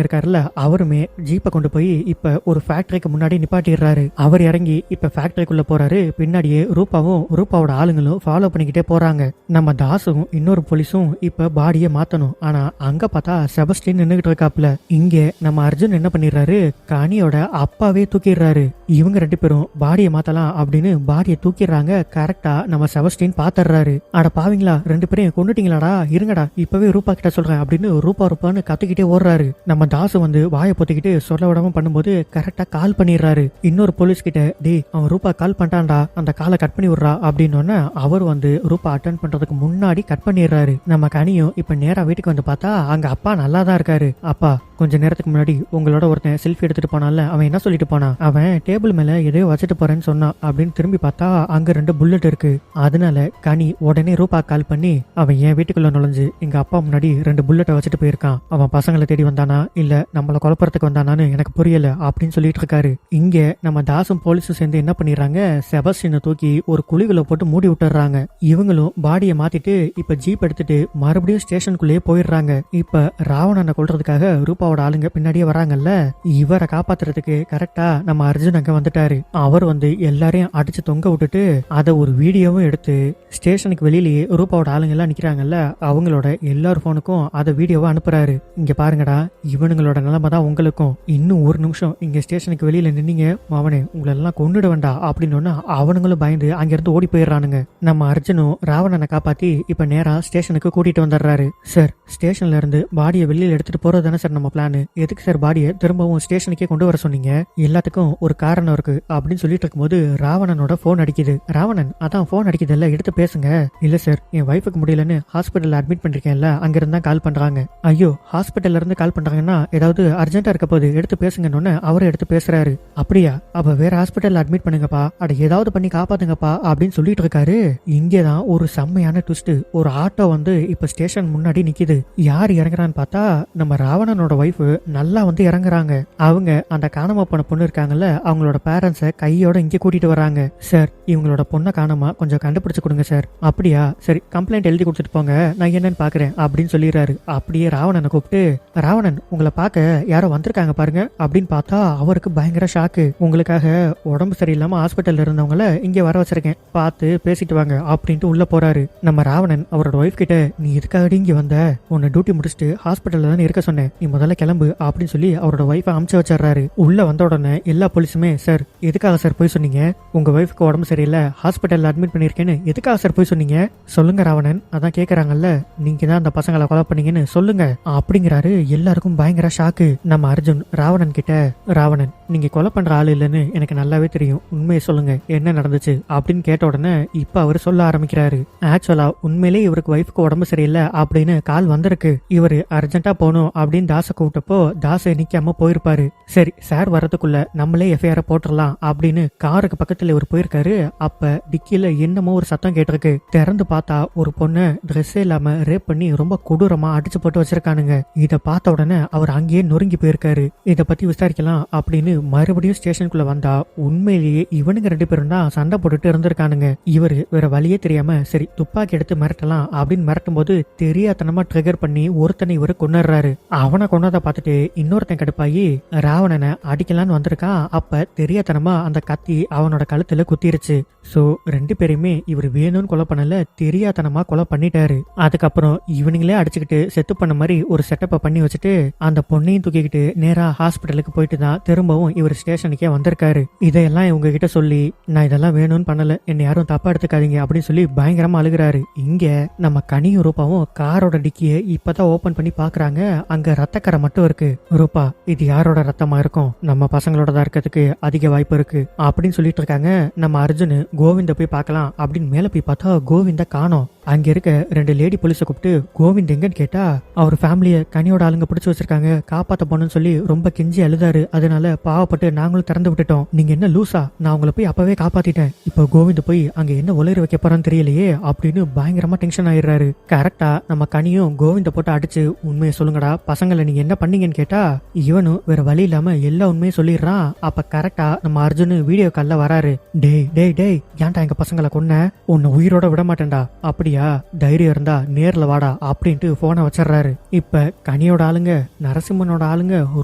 இருக்காருல்ல, அவருமே ஜீப்பை கொண்டு போய் இப்ப ஒரு ஃபேக்டரிக்கு முன்னாடி நிப்பாட்டிடுறாரு. அவர் இறங்கி இப்ப ஃபேக்டரிக்குள்ள போறாரு. பின்னாடியே ரூபாவும் ரூபாவோட ஆளுங்களும் ஃபாலோ பண்ணிக்கிட்டே போறாங்க. நம்ம தாசும் இன்னொரு போலீஸும் இப்ப பாடியை மாத்தணும். ஆனா அங்க பார்த்தா செபஸ்டின் நின்னுகிட்டு இருக்காப்ல. இங்க நம்ம அர்ஜுன் என்ன பண்ணிடுறாரு, கனியோட அப்பாவே தூக்கிடுறாரு. இவங்க ரெண்டு பேரும் பாடியை மாத்தலாம் அப்படின்னு பாடியை தூக்கிடுறாங்க. கரெக்டா நம்ம செபஸ்டின் பாத்துறாரு. அட பாவீங்களா, ரெண்டு பேரையும் கொண்டுட்டீங்களாடா, இருங்கடா இப்பவே ரூபா கிட்ட சொல்றேன் அப்படின்னு ரூபா ரூபான்னு கத்திக்கிட்டே ஓடுறாரு. நம்ம தாசு வந்து வாயை பொத்திக்கிட்டு சொல்ல விடாம பண்ணும்போது கரெக்டா கால் பண்ணிடுறாரு இன்னொரு போலீஸ் கிட்ட, டேய் அவன் ரூபா கால் பண்ணிட்டான்டா, அந்த காலை கட் பண்ணி விடுறா அப்படின்னு அவர் வந்து ரூபா அட்டன் பண்றதுக்கு முன்னாடி கட் பண்ணிடுறாரு. நம்ம கனியும் இப்ப நேரா வீட்டுக்கு வந்து பார்த்தா அங்க அப்பா நல்லா தான் இருக்காரு. அப்பா கொஞ்ச நேரத்துக்கு முன்னாடி உங்களோட ஒருத்தன் செல்ஃபி எடுத்துட்டு போனால, அவன் என்ன சொல்லிட்டு போனான், அவன் டேபிள் மேல எதையோ வச்சுட்டு போறேன்னு சொன்னான் அப்படின்னு திரும்பி பார்த்தா அங்க 2 புல்லட் இருக்கு. அதனால கனி உடனே ரூபா கால் பண்ணி, அவன் என் வீட்டுக்குள்ள நுழைஞ்சு எங்க அப்பா முன்னாடி 2 புல்லட்டை வச்சுட்டு போயிருக்கான், அவன் பசங்களை தேடி வந்தானா இல்ல நம்மள குழப்பறதுக்கு வந்தானான்னு எனக்கு புரியல அப்படின்னு சொல்லிட்டு இருக்காரு. இங்க நம்ம தாசும் போலீஸும் சேர்ந்து என்ன பண்ணிடுறாங்க, செபஸ்டினை தூக்கி ஒரு குழிகளை போட்டு மூடி விட்டுறாங்க. இவங்களும் பாடியை மாத்திட்டு இப்ப ஜீப் எடுத்துட்டு மறுபடியும் ஸ்டேஷனுக்குள்ளேயே போயிடுறாங்க. இப்ப ராவணனை கொல்றதுக்காக ரூபா ரூபாவோட ஆளுங்க பின்னாடியே வராங்கல்ல, இவரை காப்பாத்துறதுக்கு கரெக்டா நம்ம அர்ஜுன் அங்க வந்துட்டாரு. அவர் வந்து எல்லாரையும் அடிச்சு தொங்க விட்டுட்டு அதை ஒரு வீடியோவும் எடுத்து ஸ்டேஷனுக்கு வெளியிலேயே ரூபாவோட ஆளுங்க எல்லாம் நிக்கிறாங்கல்ல, அவங்களோட எல்லார் போனுக்கும் அதை வீடியோவை அனுப்புறாரு. இங்க பாருங்கடா, இவனுங்களோட நிலைமை தான் உங்களுக்கும். இன்னும் ஒரு நிமிஷம் இங்க ஸ்டேஷனுக்கு வெளியில நின்னீங்க அவனே உங்களை எல்லாம் கொண்டுட வேண்டாம் அப்படின்னு அவனுங்களும் பயந்து அங்கிருந்து ஓடி போயிடுறானுங்க. நம்ம அர்ஜுனும் ராவணனை காப்பாத்தி இப்ப நேரா ஸ்டேஷனுக்கு கூட்டிட்டு வந்துடுறாரு. சார், ஸ்டேஷன்ல இருந்து பாடியை வெளியில எடுத்துட்டு போறது தானே சார் நம்ம பிளான். எதுக்கு சார் பாடியை திரும்பவும் ஸ்டேஷனுக்கே கொண்டு வர சொன்னீங்க? எல்லாத்துக்கும் ஒரு காரணம் இருக்கு அப்படின்னு சொல்லிட்டு இருக்கும்போது ராவணனோட போன் அடிக்குது. ராவணன், அதான் போன் அடிக்குது இல்ல, எடுத்து பேசுங்க. இல்ல சார், என் வைஃபுக்கு முடியலன்னு ஹாஸ்பிட்டல்ல அட்மிட் பண்ணிருக்கேன்ல, அங்க இருந்தா கால் பண்றாங்க. ஐயோ, ஹாஸ்பிட்டல்ல இருந்து கால் பண்றாங்கன்னா ஏதாவது அர்ஜென்ட்டா இருக்க போது, எடுத்து பேசுங்கன்னு அவரு எடுத்து பேசுறாரு. அப்படியா, அப்ப வேற ஹாஸ்பிட்டல்ல அட்மிட் பண்ணுங்கப்பா, அட ஏதாவது பண்ணி காப்பாத்துங்கப்பா அப்படின்னு சொல்லிட்டு இருக்காரு. இங்கதான் ஒரு செம்மையான ட்விஸ்ட். ஒரு ஆட்டோ வந்து இப்ப ஸ்டேஷன் முன்னாடி நிக்குது. யார் இறங்குறான்னு பார்த்தா நம்ம ராவணனோட வைஃப் நல்லா வந்து இறங்குறாங்க. அவங்க அந்த காணாம போன பொண்ணு இருக்காங்கல்ல, அவங்களோட பேரண்ட்ஸை கையோட இங்க கூட்டிட்டு வராங்க. சார், இவங்களோட பொண்ணை காணாம கொஞ்சம் கண்டுபிடிச்சு கொடுங்க சார். அப்படியா, சரி, கம்ப்ளைண்ட் எழுதி கொடுத்துட்டு போங்க, நான் என்னன்னு பாக்குறேன் அப்படின்னு சொல்லிடுறாரு. அப்படியே ராவணனை கூப்பிட்டு, ராவணன் உங்களை பார்க்க யாரோ வந்திருக்காங்க பாருங்க அப்படின்னு பார்த்தா அவருக்கு பயங்கர ஷாக்கு. உங்களுக்காக உடம்பு சரியில்லாம ஹாஸ்பிட்டல்ல இருந்தவங்கள இங்க வர வச்சிருக்கேன், பார்த்து பேசிட்டு வாங்க அப்படின்ட்டு உள்ள போறாரு. நம்ம ராவணன் அவரோட ஒய்ஃப் கிட்ட, நீ எதுக்காக இங்க வந்த? உன்னை டியூட்டி முடிச்சுட்டு ஹாஸ்பிட்டல்ல தானே இருக்க சொன்னேன், நீ முதல்ல கிளம்பு அப்படின்னு சொல்லி அவரோட ஒய்ஃபை அமுச்சு வச்சிடறாரு. உள்ள வந்த உடனே எல்லா போலீஸுமே, சார் எதுக்காக சார் போய் சொன்னீங்க? உங்க ஒய்ஃப்க்கு உடம்பு சரியில்லை, ஹாஸ்பிட்டல்ல அட்மிட் பண்ணிருக்கேன்னு எதுக்காக சார் போய் சொன்னீங்க? சொல்லுங்க ராவணன், அதான் கேக்குறாங்கல்ல, நீங்க தான் அந்த பசங்களை கொலை பண்ணீங்கன்னு சொல்லுங்க அப்படிங்கிறாரு. எல்லாருக்கும் பயங்கர ஷாக்கு. நம்ம அர்ஜுன் ராவணன் கிட்ட, ராவணன் நீங்க கொலை பண்ற ஆளு இல்லைன்னு எனக்கு நல்லாவே தெரியும், உண்மையை சொல்லுங்க என்ன நடந்துச்சு அப்படின்னு கேட்ட உடனே இப்ப அவர் சொல்ல ஆரம்பிக்கிறாரு. ஆக்சுவலா உண்மையிலே இவருக்கு ஒய்ஃப்க்கு உடம்பு சரியில்லை அப்படின்னு கால் வந்திருக்கு. இவரு அர்ஜென்ட்டா போகணும் அப்படின்னு தாசை கூப்பிட்டப்போ தாசை நிக்காம போயிருப்பாரு. சரி, சார் வரதுக்குள்ள நம்மளே எஃப்ஐஆர் போட்டுடலாம் அப்படின்னு காருக்கு பக்கத்துல இவர் போயிருக்காரு. அப்ப டிக்கில என்னமோ ஒரு சத்தம் கேட்டிருக்கு. திறந்து பார்த்தா ஒரு பொண்ணு ட்ரெஸ்ஸே இல்லாம ரேப் பண்ணி ரொம்ப கொடூரமா அடிச்சு போட்டு வச்சிருக்கானுங்க. இத பார்த்த உடனே அவர் அங்கேயே நொறுங்கி போயிருக்காரு. இத பத்தி விசாரிக்கலாம் அப்படின்னு மறுபடியும் ஸ்டேஷனுக்குள்ள வந்தா உண்மையிலேயே இவனுங்க 2 பேரும் தான் சண்டை போட்டுட்டு இருந்திருக்கானுங்க. இவரு வேற வழியே தெரியாம சரி துப்பாக்கி எடுத்து மிரட்டலாம் அப்படின்னு மிரட்டும் போது தெரியாதனமா ட்ரிகர் பண்ணி ஒருத்தனை இவரு கொண்டுறாரு. அவனை கொண்டதை பார்த்துட்டு இன்னொருத்தன் கடுப்பாயி ராவணனை அடிக்கலான்னு வந்திருக்கான். அப்ப தெரியாதனமா அந்த கத்தி அவனோட கழுத்துல குத்திருச்சு. சோ 2 பேரையுமே இவர் வேணும்னு கொலை பண்ணல, தெரியாதனமா கொலை பண்ணிட்டாரு. அதுக்கப்புறம் இவனுங்களே அடிச்சுக்கிட்டு செத்து பண்ண மாதிரி ஒரு செட்டப்பை பண்ணி வச்சுட்டு அந்த பொண்ணையும் தூக்கிக்கிட்டு நேரா ஹாஸ்பிட்டலுக்கு போயிட்டு தான் திரும்பவும் இவர் ஸ்டேஷனுக்கே வந்திருக்காரு. இதையெல்லாம் இவங்க கிட்ட சொல்லி, நான் இதெல்லாம் வேணும்னு பண்ணல, என்னை யாரும் தப்பா எடுத்துக்காதீங்க அப்படின்னு சொல்லி பயங்கரமா அழுகுறாரு. இங்க நம்ம கனியும் ரூபாவும் காரோட டிக்கியை இப்பதான் ஓபன் பண்ணி பாக்குறாங்க. அங்க ரத்தக்கரை மட்டும் இருக்கு. ரூபா, இது யாரோட ரத்தமா இருக்கும்? நம்ம பசங்களோட தான் இருக்கிறதுக்கு அதிக வாய்ப்பு இருக்கு அப்படின்னு சொல்லிட்டு இருக்காங்க. நம்ம அர்ஜுன் கோவிந்த போய் பார்க்கலாம் அப்படின்னு மேல போய் பார்த்தா கோவிந்த காணோம். அங்க இருக்க 2 லேடி போலீஸை கூப்பிட்டு கோவிந்த் எங்கன்னு கேட்டா அவர் ஃபேமிலிய கனியோட ஆளுங்க பிடிச்சு வச்சிருக்காங்க, காப்பாத்த போனு சொல்லி ரொம்ப கெஞ்சி அழுதாரு. அதனால பாவப்பட்டு நாங்களும் திறந்து விட்டுட்டோம். நீங்க என்ன லூசா, நான் உங்களை போய் அப்பவே காப்பாத்திட்டேன், இப்ப கோவிந்த் போய் அங்க என்ன உலர வைக்க போறான்னு தெரியலையே அப்படின்னு பயங்கரமா டென்ஷன் ஆயிடுறாரு. கரெக்டா நம்ம கனியும் கோவிந்த போட்டு அடிச்சு, உண்மையை சொல்லுங்கடா பசங்களை நீங்க என்ன பண்ணீங்கன்னு கேட்டா இவனும் வேற வழி இல்லாம எல்லா உண்மையும் சொல்லிடுறான். அப்ப கரெக்டா நம்ம அர்ஜுன் வீடியோ கால்ல வராரு. டேய் டேய் டேய், ஏன்டா எங்க பசங்களை கொன்ன? உன்னை உயிரோட விட மாட்டேன்டா, அப்படியா தைரியம் இருந்தா நேர்ல வாடா அப்படின்ட்டு போனை வச்சிடறாரு. இப்ப கனியோட ஆளுங்க, நரசிம்மனோட ஆளுங்க,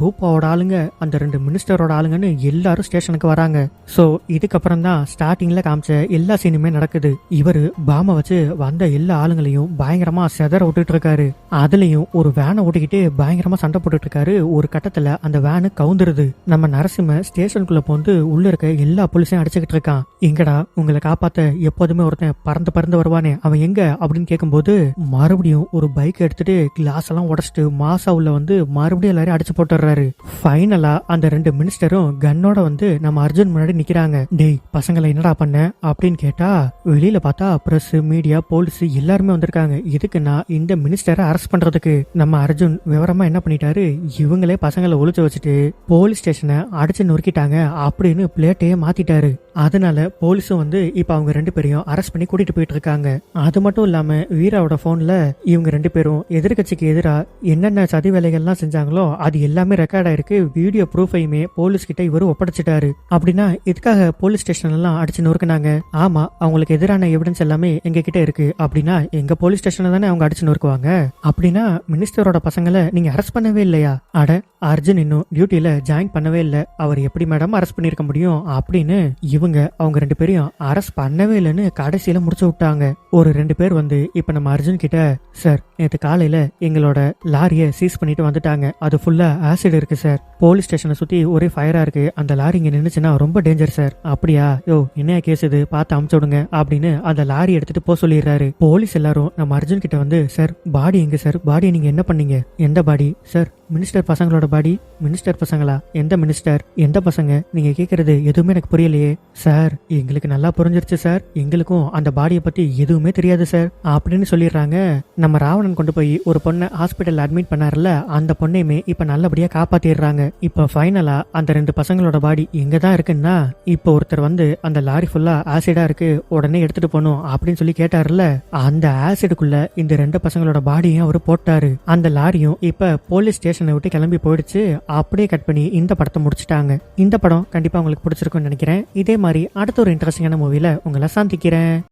ரூபாவோட ஆளுங்க, அந்த 2 மினிஸ்டரோட ஆளுங்கன்னு எல்லாரும் ஸ்டேஷனுக்கு வராங்க. சோ இதுக்கப்புறம் தான் ஸ்டார்டிங்ல காமிச்ச எல்லா சீனுமே நடக்குது. இவரு பாம வச்சு வந்த எல்லா ஆளுங்களையும் பயங்கரமா செதற விட்டுட்டு இருக்காரு. அதுலயும் ஒரு வேனை ஓட்டிக்கிட்டு பயங்கரமா சண்டை போட்டுட்டு இருக்காரு. ஒரு கட்டத்துல அந்த வேனு கவுந்துருது. நம்ம நரசிம்ம ஸ்டேஷனுக்குள்ள போந்து உள்ள இருக்க எல்லா போலீஸையும் அடிச்சுக்கிட்டு இருக்கான். எங்கடா உங்களை காப்பாத்த எப்போதுமே ஒருத்தன் பறந்து பறந்து வருவானே, அவன் எங்க அப்படின்னு கேட்கும்போது மறுபடியும் ஒரு பைக் எடுத்துட்டு கிளாஸ் எல்லாம் உடைச்சிட்டு மாசா உள்ள வந்து மறுபடியும் எல்லாரையும் அடிச்சு போட்டுறாரு. ஃபைனலா அந்த 2 மினிஸ்டரும் கன்னோட வந்து நம்ம அர்ஜுன் முன்னாடி நிக்கிறாங்க. டேய் பசங்களை என்னடா பண்ண அப்படின்னு கேட்டா வெளியில பார்த்தா பிரஸ், மீடியா, போலீஸ் எல்லாருமே வந்திருக்காங்க. இதுக்குன்னா இந்த மினிஸ்டரை அரெஸ்ட் பண்றதுக்கு. நம்ம அர்ஜுன் விவரமா என்ன பண்ணிட்டாரு, இவங்களே பசங்களை ஒளிச்சு வச்சுட்டு போலீஸ் ஸ்டேஷனை அடிச்சு நொறுக்கிட்டாங்க அப்படின்னு பிளேட்டையே மாத்திட்டாரு. அதனால போலீஸும் வந்து இப்ப அவங்க 2 பேரையும் அரெஸ்ட் பண்ணி கூட்டிட்டு போயிட்டு இருக்காங்க. அது மட்டும் இல்லாம வீராவோட போன்ல இவங்க 2 பேரும் எதிர்கட்சிக்கு எதிரா என்னென்ன சதி வேலைகள்லாம் செஞ்சாங்களோ அது எல்லாமே ரெக்கார்ட் ஆயிருக்கு. வீடியோ ப்ரூஃபையுமே போலீஸ் கிட்ட இவரு ஒப்படைச்சிட்டாரு. அப்படின்னா இதுக்காக போலீஸ் ஸ்டேஷன் எல்லாம் அடிச்சு நொறுக்குனாங்க. ஆமா, அவங்களுக்கு எதிரான எவிடன்ஸ் எல்லாமே எங்க கிட்ட இருக்கு. அப்படின்னா எங்க போலீஸ் ஸ்டேஷன்ல தானே அவங்க அடிச்சு நொறுக்குவாங்க. அப்படின்னா மினிஸ்டரோட பசங்களை நீங்க அரெஸ்ட் பண்ண பண்ணவே இல்லையா? அட, அர்ஜுன் இன்னும் டியூட்டில ஜாயின் பண்ணவே இல்ல, அவர் எப்படி மேடம் அரெஸ்ட் பண்ணிருக்க முடியும் அப்படின்னு இவங்க அவங்க 2 பேரையும் அரெஸ்ட் பண்ணவே இல்லைன்னு கடைசியில முடிச்சு விட்டாங்க. ஒரு 2 பேர் வந்து இப்ப நம்ம அர்ஜுன் கிட்ட, சார் நேற்று காலையில எங்களோட லாரியை சீஸ் பண்ணிட்டு வந்துட்டாங்க, அது ஃபுல்லா ஆசிட் இருக்கு சார், போலீஸ் ஸ்டேஷனை சுத்தி ஒரே ஃபயரா இருக்கு, அந்த லாரி இங்க நின்னுச்சுன்னா ரொம்ப டேஞ்சர் சார். அப்படியா? யோ, என்ன கேஸ் இது, பார்த்து அமுச்சு விடுங்க அப்படின்னு அந்த லாரி எடுத்துட்டு போக சொல்லிடுறாரு. போலீஸ் எல்லாரும் நம்ம அர்ஜுன் கிட்ட வந்து, சார் பாடி எங்க சார், பாடி நீங்க என்ன பண்ணீங்க? எந்த பாடி சார்? மினிஸ்டர் பசங்களோட பாடி. மினிஸ்டர் பசங்களா? எந்த மினிஸ்டர், எந்த பசங்க? நீங்க கேக்குறது எதுவுமே எனக்கு புரியலையே சார். எங்களுக்கு நல்லா புரிஞ்சிருச்சு சார், எங்களுக்கும் அந்த பாடியை பத்தி எதுவுமே தெரியாது சார் அப்படின்னு சொல்லிடுறாங்க. நம்ம ராவணன் கொண்டு போய் ஒரு பொண்ணை ஹாஸ்பிட்டல் அட்மிட் பண்ணார்ல, அந்த பொண்ணையுமே இப்ப நல்லபடியா காப்பாத்திடுறாங்க. இப்ப ஃபைனலா அந்த 2 பசங்களோட பாடி எங்க தான் இருக்குன்னா, இப்ப ஒருத்தர் வந்து அந்த லாரி ஃபுல்லா ஆசிடா இருக்கு, உடனே எடுத்துட்டு போகணும் அப்படின்னு சொல்லி கேட்டாருல, அந்த ஆசிடுக்குள்ள இந்த 2 பசங்களோட பாடியும் அவரு போட்டாரு. அந்த லாரியும் இப்ப போலீஸ் ஸ்டேஷனை விட்டு கிளம்பி போயிடுச்சு. அப்படியே கட் பண்ணி இந்த படத்தை முடிச்சிட்டாங்க. இந்த படம் கண்டிப்பா உங்களுக்கு பிடிச்சிருக்கும்னு நினைக்கிறேன். இதே மாதிரி அடுத்த ஒரு இன்ட்ரெஸ்டிங்கான மூவில உங்களை சந்திக்கிறேன்.